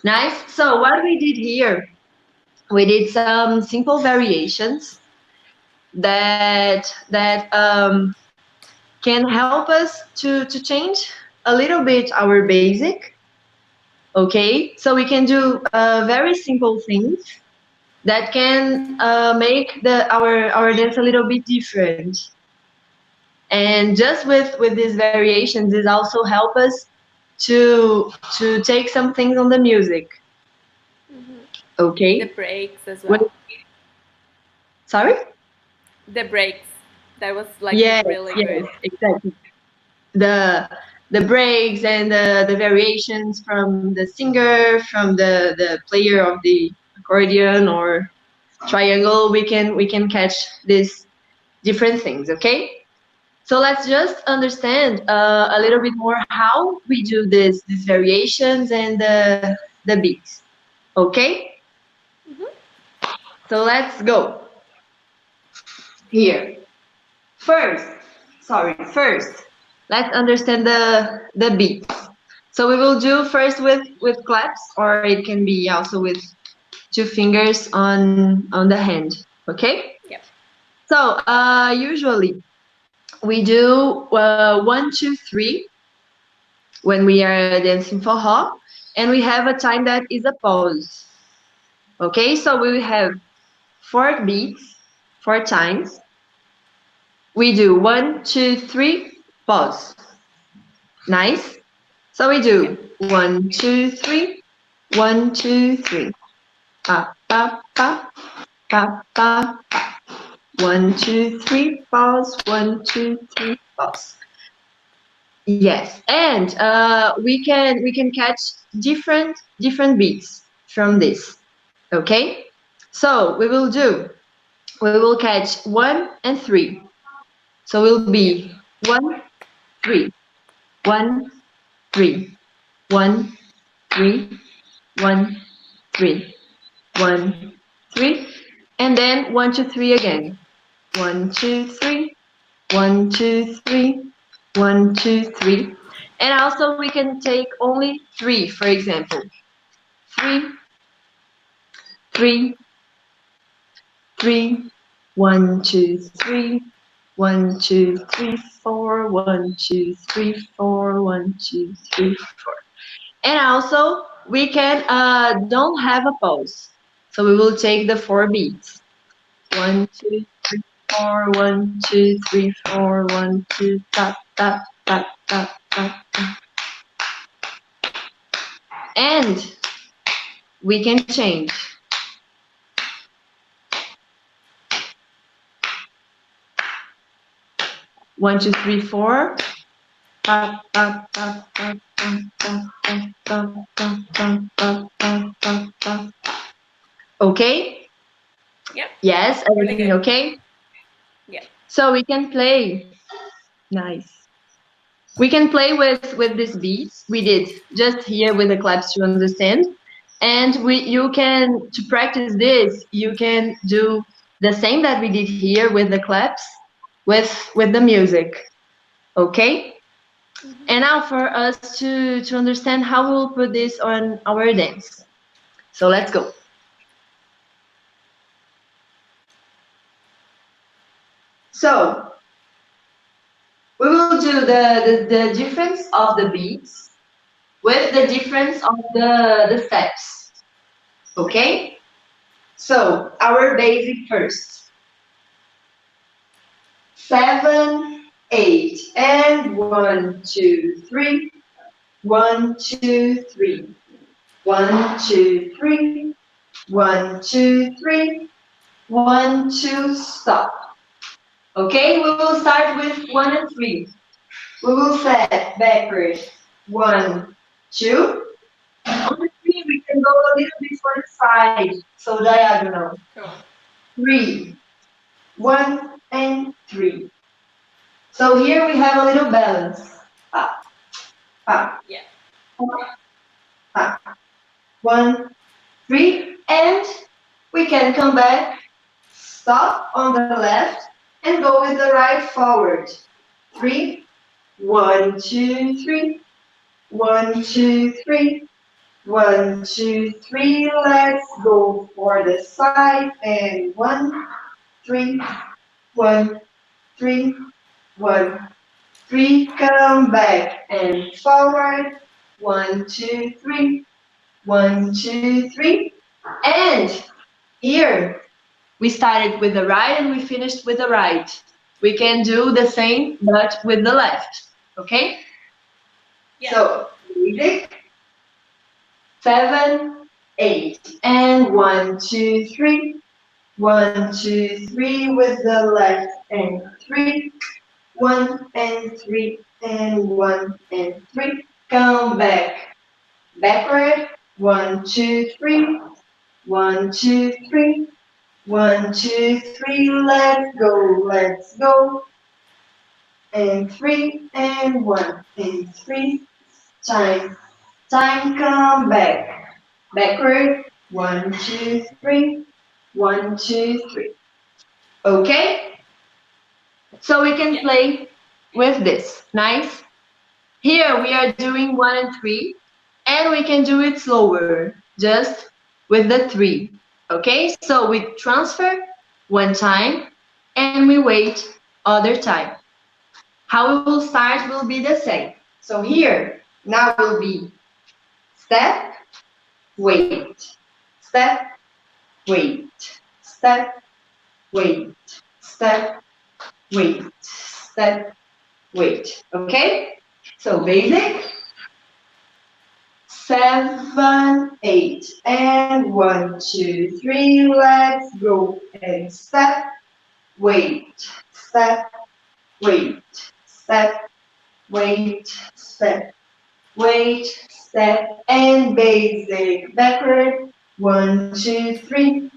Nice. So what we did here, we did some simple variations that can help us to change a little bit our basic. Okay, so we can do very simple things that can make our dance a little bit different. And just with these variations, this also help us to take some things on the music. The Okay. breaks as What? well. Sorry. The breaks. That was like Yes, really yes, good. exactly. The the breaks and the variations from the singer, from the player of the accordion or triangle, we can catch these different things. Okay. So let's just understand a little bit more how we do these variations and the beats. Okay. So let's go here. First, first, let's understand the beats. So we will do first with claps, or it can be also with two fingers on the hand. Okay. Yep. So usually we do 1, 2, 3 when we are dancing for ha, and we have a time that is a pause. Okay. So we will have 4 beats, 4 times. We do 1, 2, 3, pause. Nice. So we Okay. do 1, 2, 3, 1, 2, 3. Pa pa pa pa pa. 1, 2, 3, pause. 1, 2, 3, pause. Yes, and we can catch different beats from this. Okay, so we will catch 1 and 3. So we'll Yep. be 1, 3, 1, 3, 1, 3, 1, 3, 1, 3, and then 1, 2, 3 again. 1, 2, 3, 1, 2, 3, 1, 2, 3, and also we can take only 3, for example. 3, 3, 3, 1, 2, 3, 1, 2, 3, 4, 1, 2, 3, 4, 1, 2, 3, 4. And also we can don't have a pause. So we will take the 4 beats. 1, 2, 3, 4, 1, 2, 3, 4, 1, 2, tap tap tap tap tap tap. And we can change. 1, 2, 3, 4. Tap tap tap tap tap tap tap tap tap tap tap tap tap tap. Okay? Yep. Yes, Really everything good. okay? Yeah. So we can play. Nice. We can play with these beats. We did just here with the claps to understand. And you can, to practice this, you can do the same that we did here with the claps with the music. Okay? And now for us to understand how we will put this on our dance. So let's Yep. go. So we will do the difference of the beats with the difference of the steps. Okay? So our basic first. 7, 8, and 1, 2, 3. 1, 2, 3. 1, 2, 3. 1, 2, 3. 1, 2, stop. Okay, we will start with 1 and 3. We will set backwards. 1, 2. On the 3, we can go a little bit for the side, so diagonal. Cool. 3. 1 and 3. So here we have a little balance. Up, up, Yeah. up. 1, 3, and we can come back, stop on the left, and go with the right forward. 3, 1, 2, 3, 1, 2, 3, 1, 2, 3. Let's go for the side and 1, 3, 1, 3, 1, 3. Come back and forward. 1, 2, 3, 1, 2, 3, and here we started with the right and we finished with the right. we can do the same but with the left. Okay? Yeah. So, music. 7, 8, and 1, 2, 3. 1, 2, 3 with the left and 3. 1 and 3 and 1 and 3. Come back. Backward. 1, 2, 3. 1, 2, 3. 1, 2, 3. Let's go. Let's go. And 3 and 1 and 3. Time. Time. Come back. Backward. 1, 2, 3. 1, 2, 3. Okay? So we can Yeah. play with this. Nice. Here we are doing 1 and 3, and we can do it slower, just with the 3. Okay? So we transfer one time, and we wait other time. How we will start will be the same. So here, now will be step, wait, step, wait, step, wait, step, wait, step, wait. Okay? So basic. 7, 8, and 1, 2, 3. Let's go. And step, wait, step, wait, step, wait, step, wait, step, and basic. Backward. 1, 2, 3.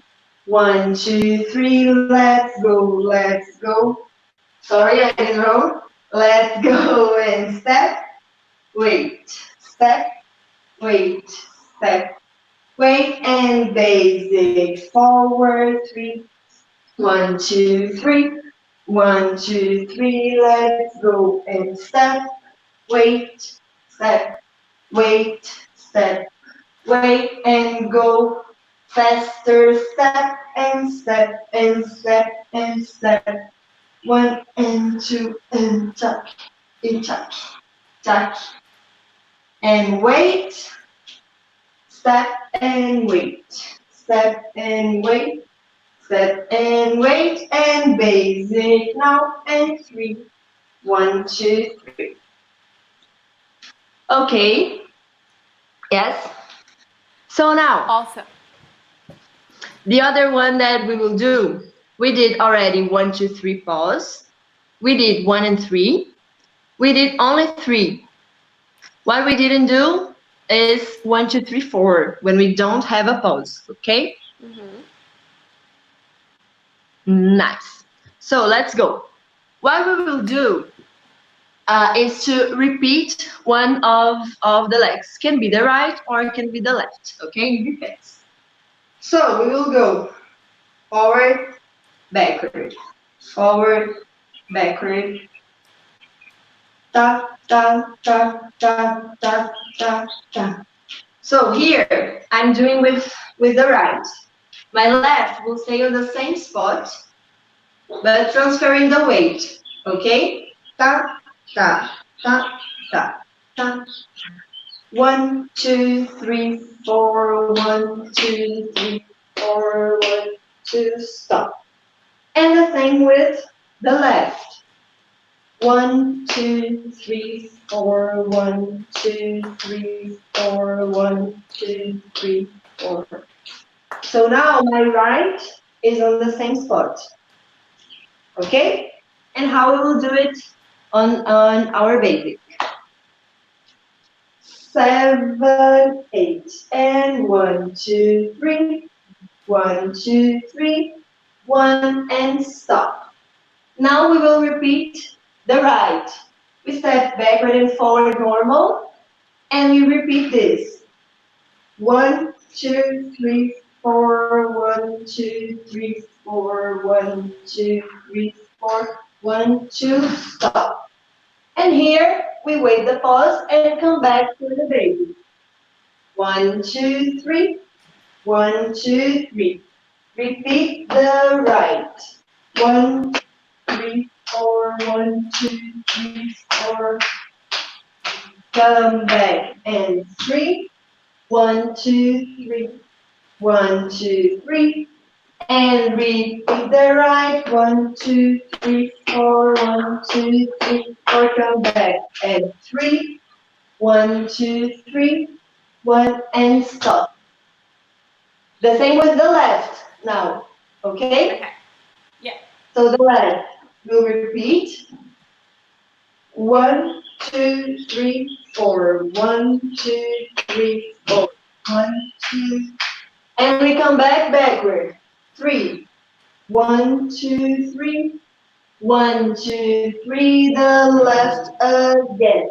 1, 2, 3. Let's go. Let's go. Sorry, I did wrong. Let's go and step, wait, step, wait, step, wait, and basic. Forward. 3. 1, 2, 3. 1, 2, 3. Let's go and step, wait, step, wait, step, wait, and go. Faster. Step and step and step and step. 1 and 2 and touch, and touch, touch, and wait. Step and wait. Step and wait. Step and wait. And basic now. And 3. 1, 2, 3. Okay. Yes. So now, Awesome. the other one that we will do. We did already 1, 2, 3 pause. We did 1 and 3. We did only 3. What we didn't do is 1, 2, 3, 4 when we don't have a pause. Okay? Mm-hmm. Nice. So let's go. What we will do is to repeat one of the legs. Can be the right or it can be the left. Okay, it depends. So we will go forward, backward, forward, backward. Ta ta ta ta ta ta ta. So here I'm doing with the right. My left will stay on the same spot, but transferring the weight. Okay? Ta ta ta ta ta. 1, 2, 3, 4. 1, 2, 3, 4. 1, 2. Stop. And the same with the left. 1, 2, 3, 4. 1, 2, 3, 4. 1, 2, 3, 4. So now my right is on the same spot. Okay? And how we will do it on our basic. 7, 8, and 1, 2, 3. 1, 2, 3. 1 and stop. Now we will repeat the right. We step backward and forward normal, and we repeat this. 1, 2, 3, 4. 1, 2, 3, 4. 1, 2, 3, 4. 1, 2, stop. And here we wait the pause and come back to the basic. 1, 2, 3. 1, 2, 3. Repeat the right. 1, 3, 4. 1, 2, 3, 4. Come back and 3. 1, 2, 3. 1, 2, 3. And repeat the right. 1, 2, 3, 4. 1, 2, 3, 4. Come back. And 3. 1, 2, 3. 1 and stop. The same with the left now. Okay? Okay. Yeah. So the left. We'll repeat. 1, 2, 3, 4. 1, 2, 3, 4. 1, 2. And we come back backward. 3. 1, 2, 3. 1, 2, 3. The left again.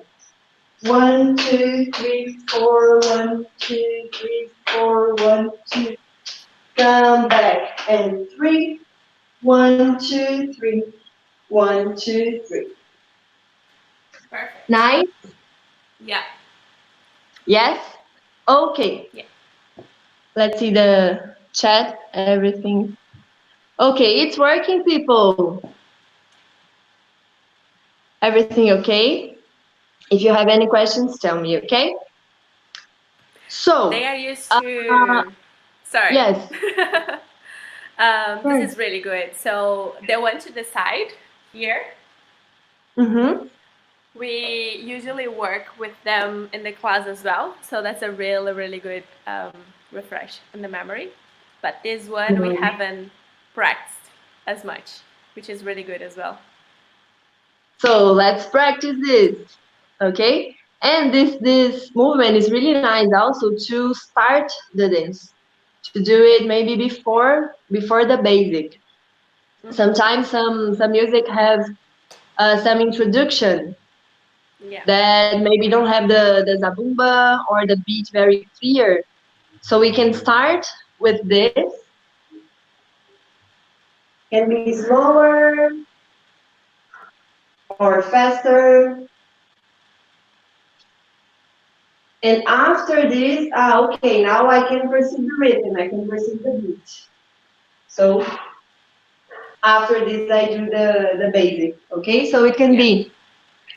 1, 2, 3, 4. 1, 2, 3, 4. 1, 2. Come back. And 3. 1, 2, 3. 1, 2, 3. Perfect. Nice. Yeah. Yes. Okay. Yeah. Let's see the chat. Everything. Okay, it's working, people. Everything okay? If you have any questions, tell me, okay? They So, are used uh, to. Sorry. yes. This Sure. is really good. So they went to the side here. Mm-hmm. We usually work with them in the class as well. So that's a really, really good refresh in the memory. But this one we haven't practiced as much, which is really good as well. So let's practice this, okay? And this movement is really nice also to start the dance. To do Yeah. it maybe before the basic. Sometimes some music have some introduction Yeah. that maybe don't have the zabumba or the beat very clear. So we can start with this. Can be slower or faster. And after this, okay, now I can perceive the rhythm, I can perceive the beat. So after this, I do the basic, okay? So it can Yeah. be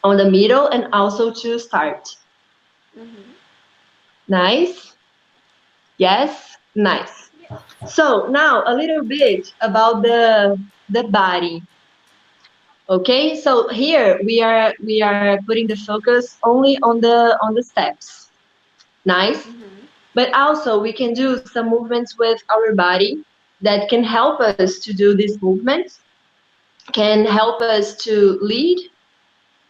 on the middle and also to start. Nice? Yes? Nice. So now a little bit about the body. Okay, so here we are putting the focus only on the steps. Nice. But also we can do some movements with our body that can help us to do these movements, can help us to lead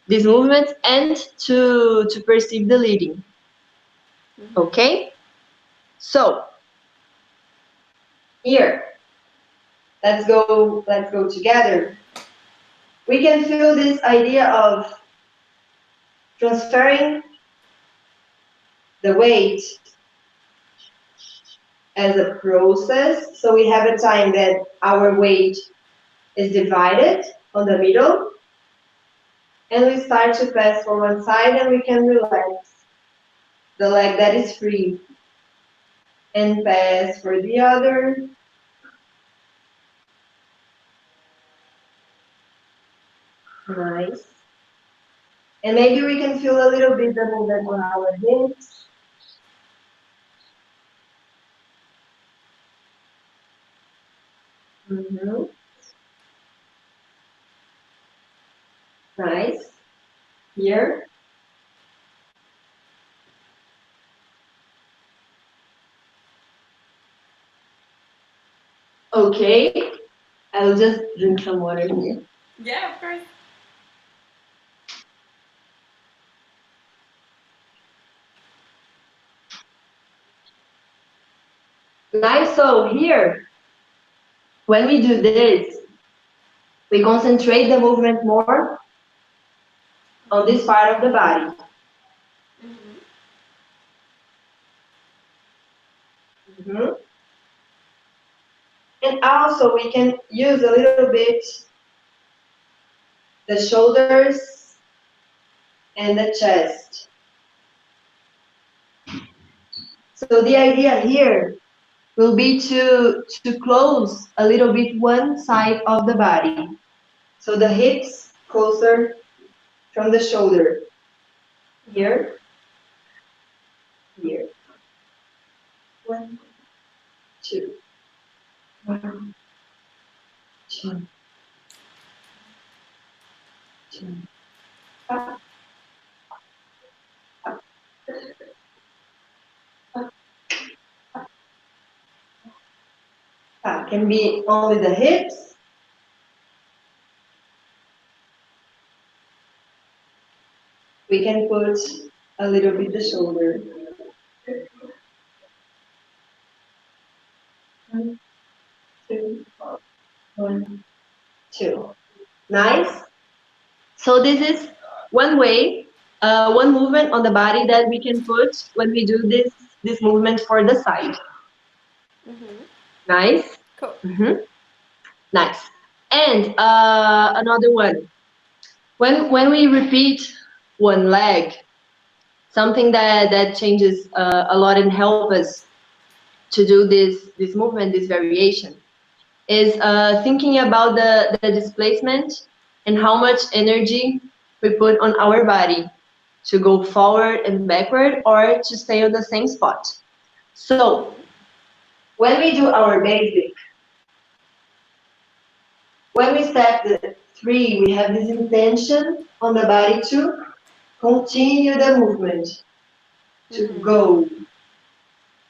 these movements and to perceive the leading. Okay? So here, let's go together. We can feel this idea of transferring the weight as a process. So we have a time that our weight is divided on the middle, and we start to pass for one side, and we can relax the leg that is free and pass for the other. Nice. And maybe we can feel a little bit the movement on our hips. Mm-hmm. Nice. Here. Okay. I'll just drink some water here. Yeah, of course. Nice. So here, when we do this, we concentrate the movement more on this part of the body. Mm-hmm. And also we can use a little bit the shoulders and the chest. So the idea here will be to close a little bit one side of the body. So the hips closer from the shoulder. Here, here. 1, 2. One, two, two. Up, up, up, up. Can be only the hips. We can put a little bit the shoulder. One, two, one, two. Nice. So this is one way, one movement on the body that we can put when we do this movement for the side. Mhm. Nice. Cool. Nice. And another one. When we repeat one leg, something that changes a lot and help us to do this movement, this variation, is thinking about the displacement and how much energy we put on our body to go forward and backward or to stay on the same spot. So Mhm. when we do our basic, when we step the three, we have this intention on the body to continue the movement, to Mhm. go,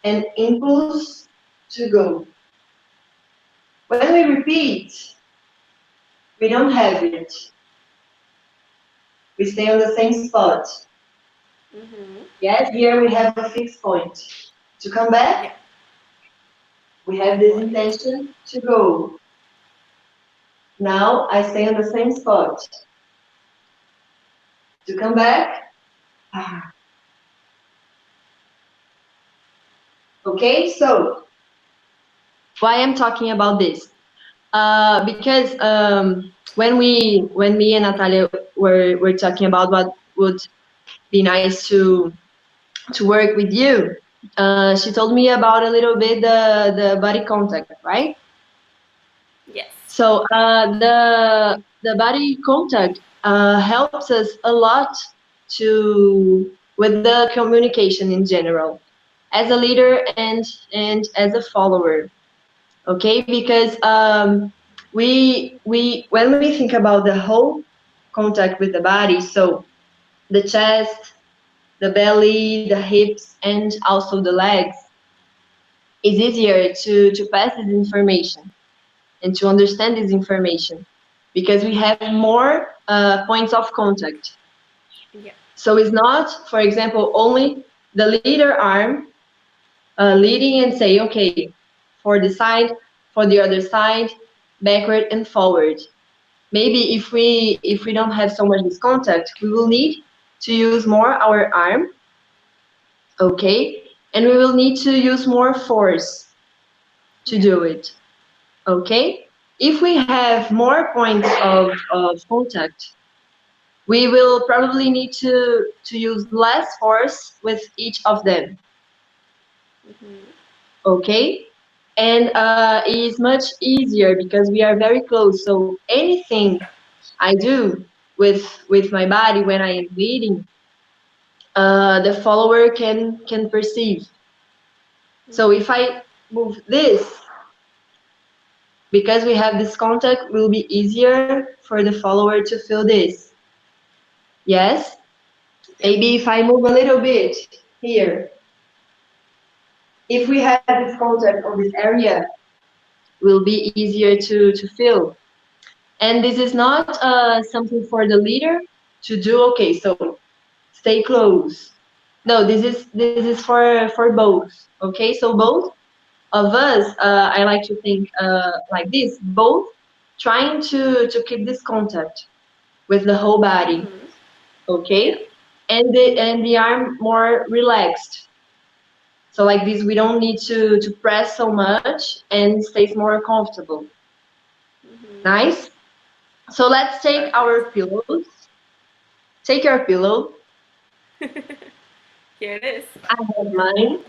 and impulse to go. When we repeat, we don't have it. We stay on the same spot. Mhm. Yes, here we have a fixed point. To come back, Yeah. we have this Endpoint. intention to go. Now I stay on the same spot. To come back, ah. Okay, so why I'm talking about this? Because when me and Natalia were talking about what would be nice to work with you, she told me about a little bit the body contact, right? Yes. So the body contact helps us a lot to with the communication in general, as a leader and as a follower. Okay, because we when we think about the whole contact with the body, so the chest, the belly, the hips, and also the legs, it's easier to pass this information and to understand this information because we have more points of contact. Yeah. So it's not, for example, only the leader arm leading and say, okay, for the side, for the other side, backward and forward. Maybe if we don't have so much this contact, we will need to use more our arm, okay, and we will need to use more force to Yeah. do it. Okay? If we have more points of contact, we will probably need to use less force with each of them. Mhm. Okay? And it is much easier because we are very close. So anything I do with my body when I am leading, the follower can perceive. So if Mhm. I move this, because we have this contact, it will be easier for the follower to feel this. Yes? Yeah. Maybe if I move a little bit here, if we have this contact on this area, will be easier to feel. And this is not something for the leader to do. Okay, so stay close. No, this is for both. Okay, so both of us, I like to think like this, both trying to keep this contact with the whole body. Mhm. Yeah. Okay, and the arm more relaxed. So like this, we don't need to press so much and stays more comfortable. Mhm. Nice. So let's take Perfect. our pillows. Take your pillow. Here it is. I have mine.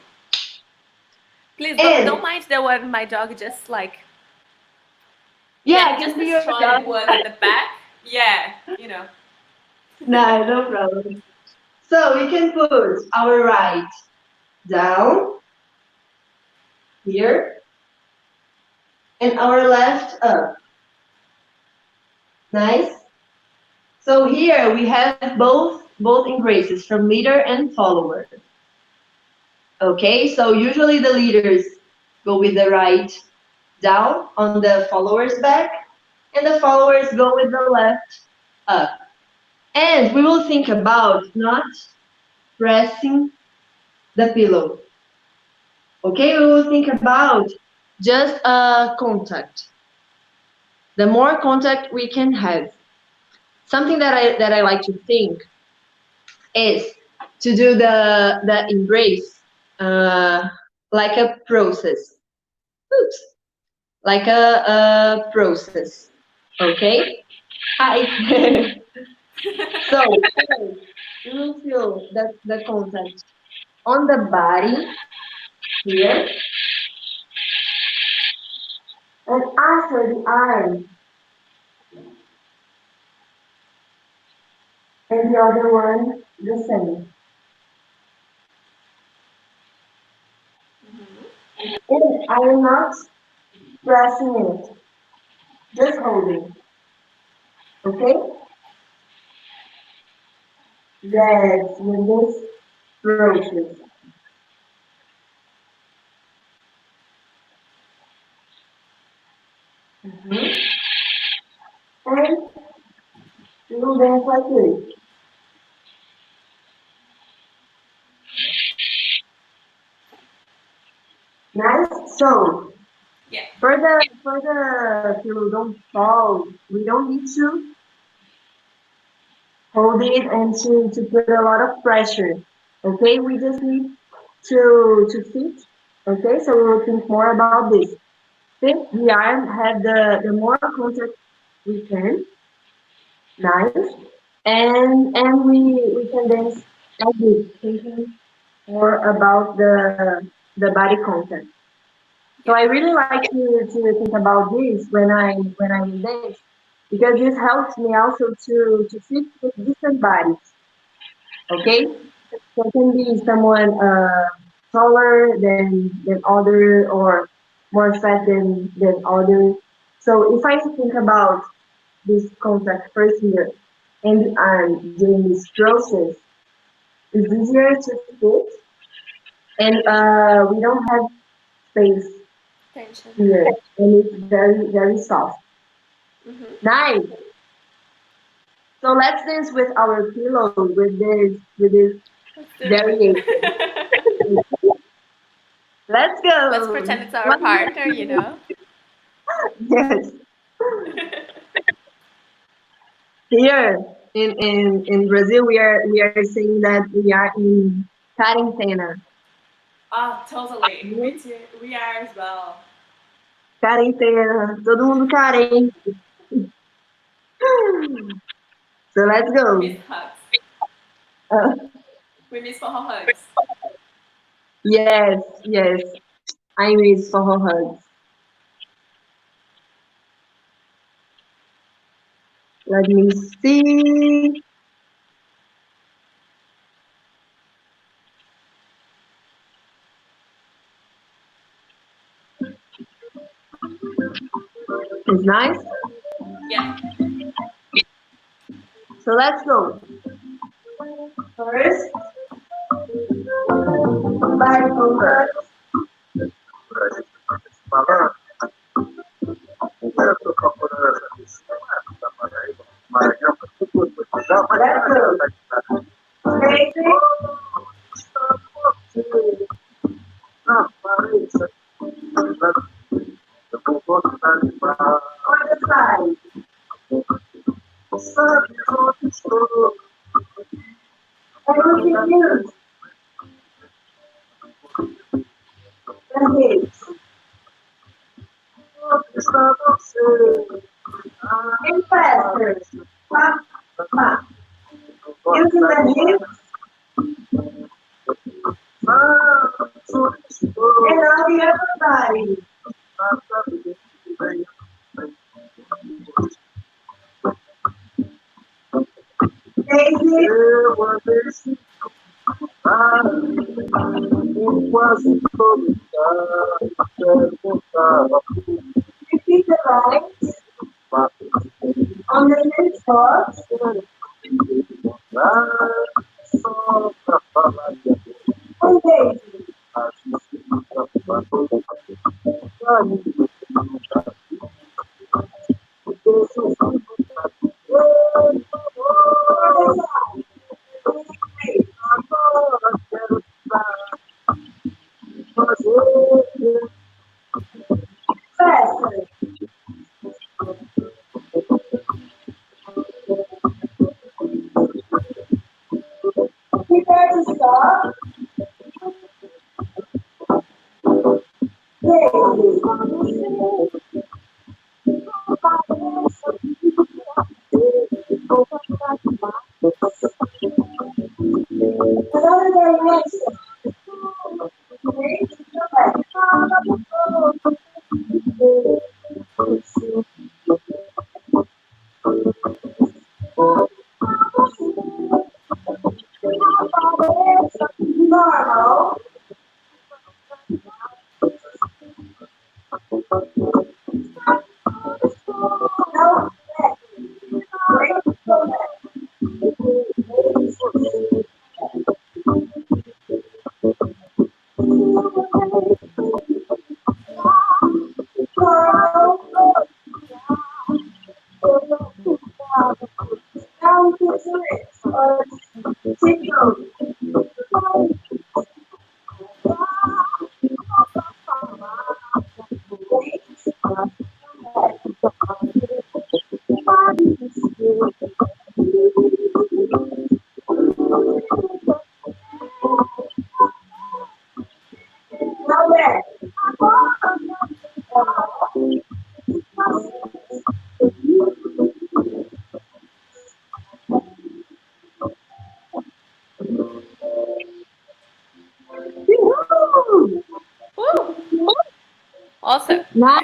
Please don't And mind the one my dog just like, yeah, yeah, I just can be your destroyed dog. one in the back. Yeah, you know. No, no problem. So we can put our right down here and our left up. Nice. So here we have both embraces from leader and follower. Okay, so usually the leaders go with the right down on the follower's back, and the followers go with the left up. And we will think about not pressing the pillow. Okay, we will think about just a contact. The more contact we can have. Something that I like to think is to do the embrace like a process. Oops, like a process. Okay. Hi. So we will feel the contact on the body here, and after the arm, and the other one the same. And I am not pressing it, just holding. Okay? That's with this process. Mhm. And we will dance like this. Nice. So Yeah. for the pillow don't fall, we don't need to hold it and to put a lot of pressure. Okay, we just need to fit. Okay, so we will think more about this. Fit the arm, have the more contact we can. Nice. And we can dance like this, thinking more about the body contact. So Yeah. I really like to think about this when I dance because this helps me also to fit with different bodies. Okay, so it can be someone taller than other or more fat than other. So if I think about this contact first here and the arm during this process, it's easier to fit and we don't have space Tension. here and it's very soft. Mm-hmm. Nice. So let's dance with our pillow with this Let's do variation. it. Let's Let's go. pretend it's our partner, you know? Yes. Here in Brazil we are saying that we are in quarentena. Oh, totally. Me too. We are as well. Quarentena. Todo mundo carente. So let's We miss go. hugs. Uh, We miss for hugs. yes, yes. I miss for her hugs. Let me see. It's nice. Yeah. So let's go. First, body contact. Let's go. Facing on the side. And we can use the hips and faster. Pop, pop. Using the hips and on the upper body. Facing keep the lights on the next box. Okay. Faster. Prepare to stop. Play. Another direction. Okay, go back. Normal. No, break, go back. Down to the wrist. Signal. Now there. Woo! Awesome. Now,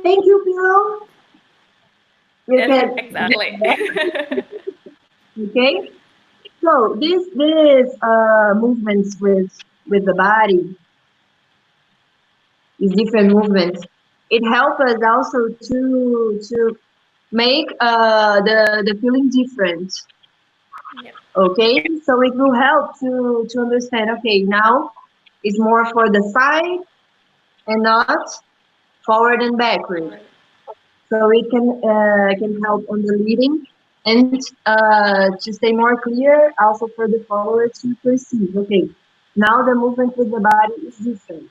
thank you, Pillow. You Yes, can, exactly. okay? So this movements with the body is different movements. It helps us also to make the feeling different. Yeah. Okay, so it will help to understand. Okay, now it's more for the side and not forward and backward. Forward. So it can help on the leading and to stay more clear. Also for the follower to perceive. Okay, now the movement with the body is different.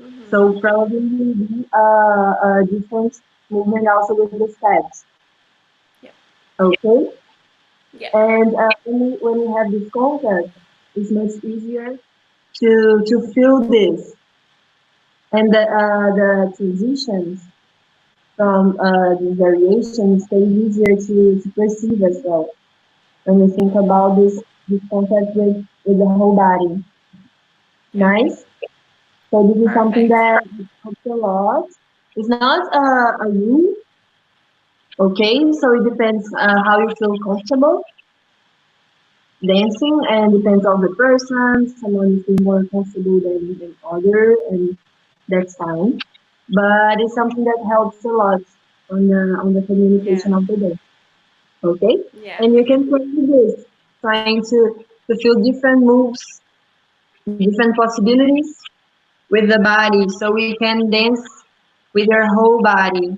Mm-hmm. So probably be a different movement also with the steps. Yeah. Okay, Yeah. and when you have this contact, it's much easier to feel this, and the transitions from the variations stay easier to perceive as well when you think about this contact with the whole body. Yeah. Nice. So this is something Perfect. that helps a lot. It's not a rule. Okay, so it depends how you feel comfortable dancing, and depends on the person. Someone is more comfortable than other, and that's fine. But it's something that helps a lot on the Yeah. communication of the day. Okay, Yeah. and you can play with this, trying to feel different moves, different possibilities with the body, so we can dance with your whole body,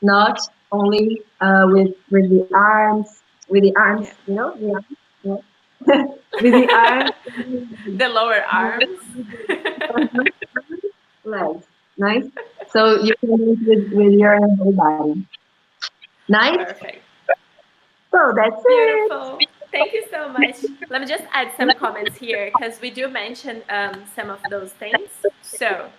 not only with the arms, Yeah. the arms, yeah. With the arms, The lower arms. legs, nice. So you can move with your whole body, nice. Perfect. So that's it. Beautiful. Thank you so much. Let me just add some comments here because we do mention some of those things. So,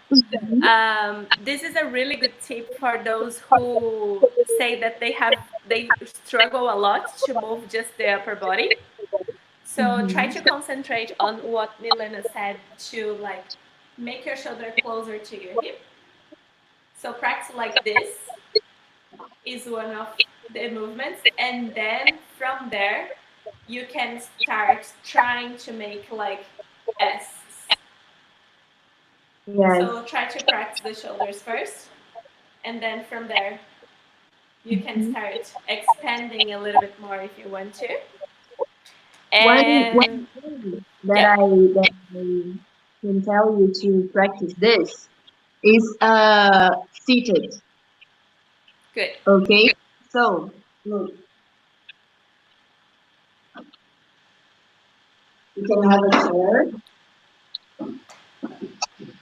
this is a really good tip for those who say that they struggle a lot to move just the upper body. So try to concentrate on what Milena said to like make your shoulder closer to your hip. So practice like this is one of the movements, and then from there you can start trying to make like S. So Yes. try to practice the shoulders first, and then from there you can Mhm. start expanding a little bit more if you want to. One And thing yeah, that I can tell you to practice this is seated. good. Okay, so look, you can have a chair,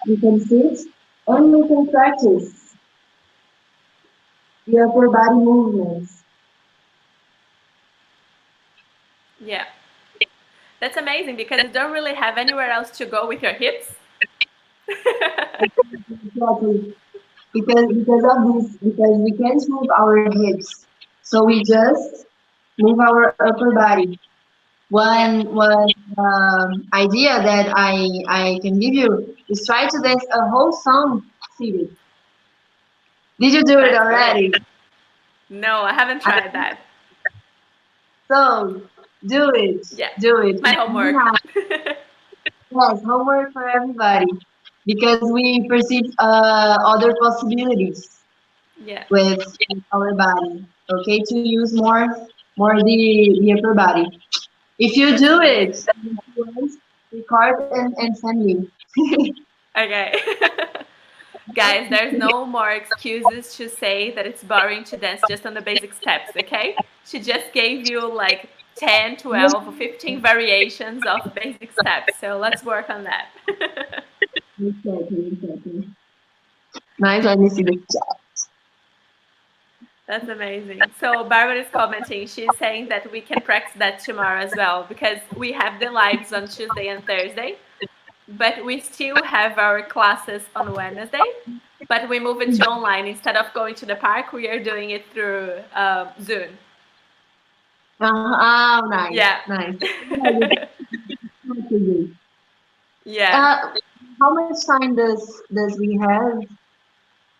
you can sit, and you can practice the upper body movements. Yeah, that's amazing because you don't really have anywhere else to go with your hips. Exactly. Because of this, because we can't move our hips, so we just move our upper body. Yeah, One idea that I can give you is try to dance a whole song seated. Did you do it that's good. already? No, I haven't I, tried that. so do it, Yeah, do it. my homework. Yes, homework for everybody because we perceive other possibilities Yeah, with our body. Okay, to use more the upper body. If you that's do it, amazing. if you want, record and send me. Okay. Guys, there's no more excuses to say that it's boring to dance just on the basic steps, okay? She just gave you like 10, Yeah, 12, or 15 variations of basic steps. So let's work on that. exactly, exactly. Nice, let me see the chat. That's amazing. So Barbara is commenting. She's saying that we can practice that tomorrow as well because we have the lives on Tuesday and Thursday, but we still have our classes on Wednesday. But we move it to online instead of going to the park. We are doing it through Zoom. Oh, nice, Yeah. nice. Yeah, you have to do. Yeah. Uh, how much time does we have?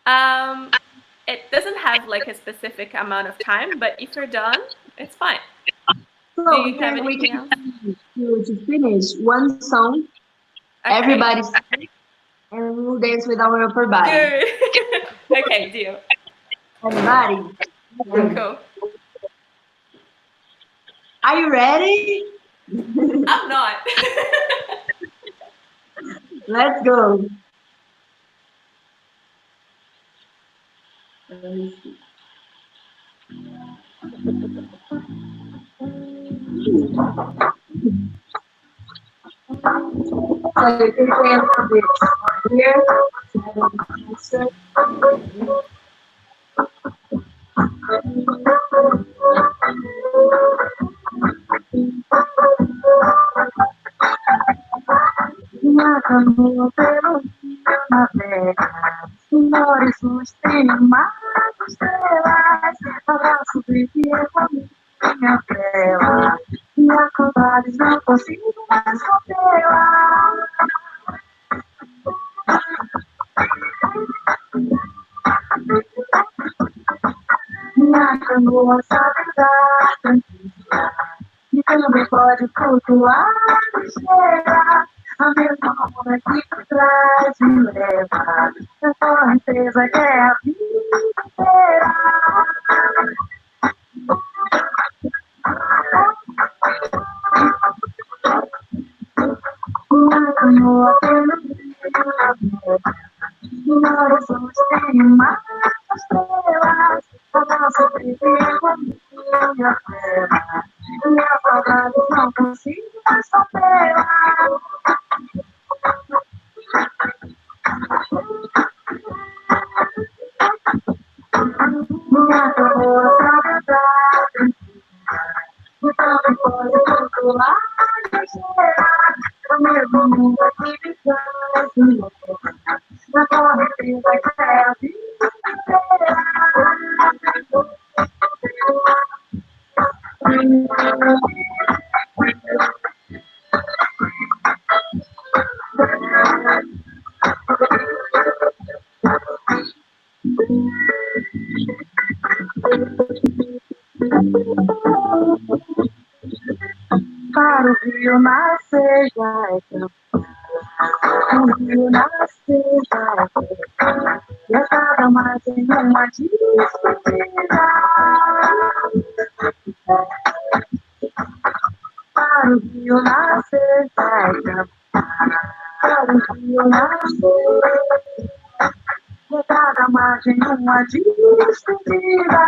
Um, it doesn't have like a specific amount of time, but if you're done, it's fine. So Do we you have can anything else? to finish one song. Okay. Everybody sing, and we will dance with our upper body. Good. Okay, deal. Everybody, listen. Cool. Are you ready? I'm not. Let's go. So you can play a little bit here. Uma canoa pelo rio navega, senhores nos temados estrelas, abraço brilho com minha tela, e acordares não consigo mais contê-la. Minha canoa sabe dar tranquila, e também pode flutuar ligeira. A mesma onda que por trás me leva, na correnteza que é a vida inteira. Uma canoa pelo rio, no horizonte tem mais estrelas, a nossa primeira minha terra, minha saudade não consigo mais sofrê-la. Minha canoa sabe andar, e também pode flutuar ligeira, no mesmo mundo que vivemos, na correnteza que é a vida inteira. Para o rio nascer já é tempo. O rio nascer cada margem uma despedida para o rio nascer, vai para o rio nascer, de cada margem uma despedida.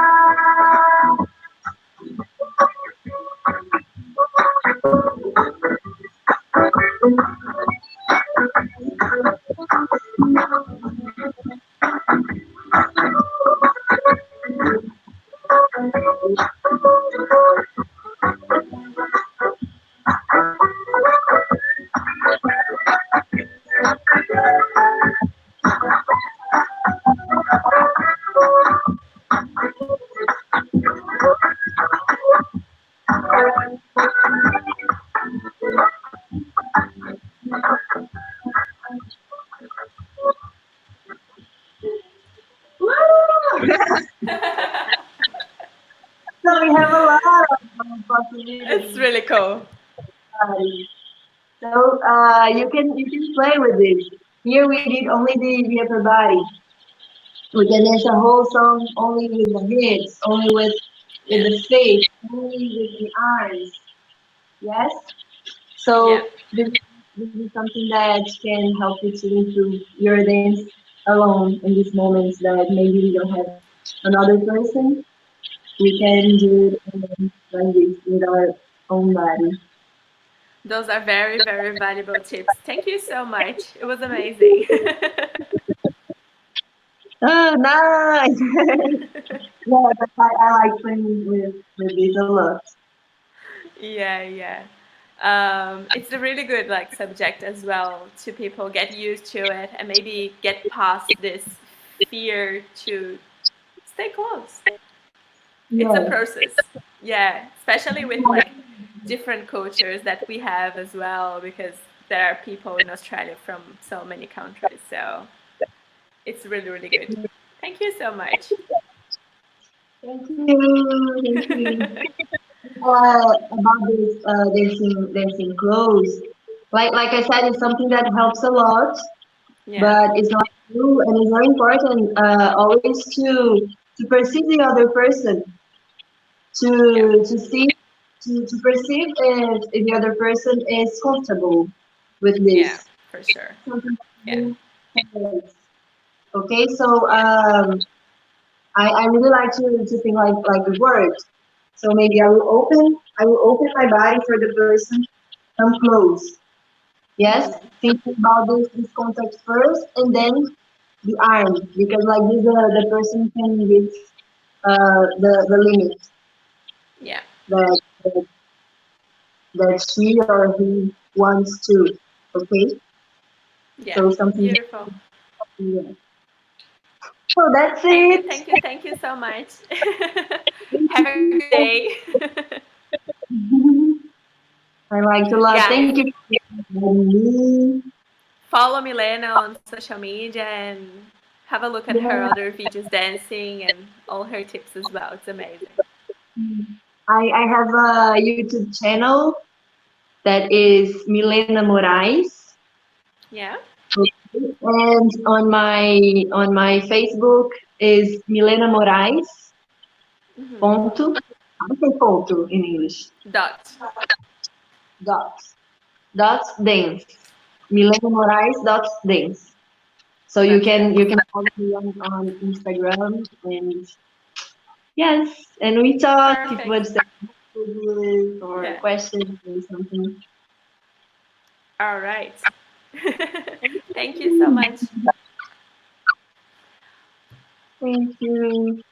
So we have a lot of It's possibilities. really cool. So you can play with this. Here we did only the upper body. We can dance a whole song only with the hips, only with Yeah. the face, only with the arms. Yes. Yeah. So this is something that can help you to improve your dance alone in these moments that maybe we don't have another person. We can do it like this with our own body. Those are very, very valuable tips. Thank you so much. It was amazing. Oh, nice! Yeah, but I like playing with this a lot. Yeah, yeah. It's a really good like subject as well to people get used to it and maybe get past this fear to stay close. It's a Yeah. process. Yeah, especially with like different cultures that we have as well because there are people in Australia from so many countries. So it's really, really good. Thank you so much. Thank you. Thank you. About this dancing clothes. Like I said, it's something that helps a lot, Yeah, but it's not new and it's very important always to perceive the other person, yeah, to see to perceive if the other person is comfortable with yeah, this. for sure. Something that Yeah, you can. Okay, so yeah, I really like to think like the words. So maybe I will open my body for the person. Come close. Yes, hmm, thinking about this contact first, and then the arm, because like this the person can reach the limit yeah, that that she or he wants to. Okay, yeah. so something. Beautiful. Yeah. So that's it. Thank you so much. Have a good day. I like a lot. Guys, Thank you for having me. follow Milena on social media and have a look at her Yeah. other videos dancing and all her tips as well. It's amazing. I have a YouTube channel that is Milena Morais. Yeah? And on my Facebook is Milena Morais. Hmm. Ponto. I say ponto in English. Dot. Dot. Dot dance. Milena Morais dot dance. So you Dot can dance. you can follow me on Instagram and yes, and we talk if Perfect. what's the messages or Yeah. questions or something. All right. Thank you so much. Thank you.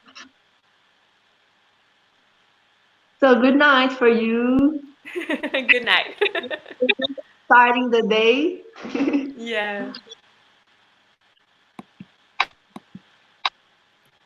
So good night for you. Good night. Starting the day. Yeah.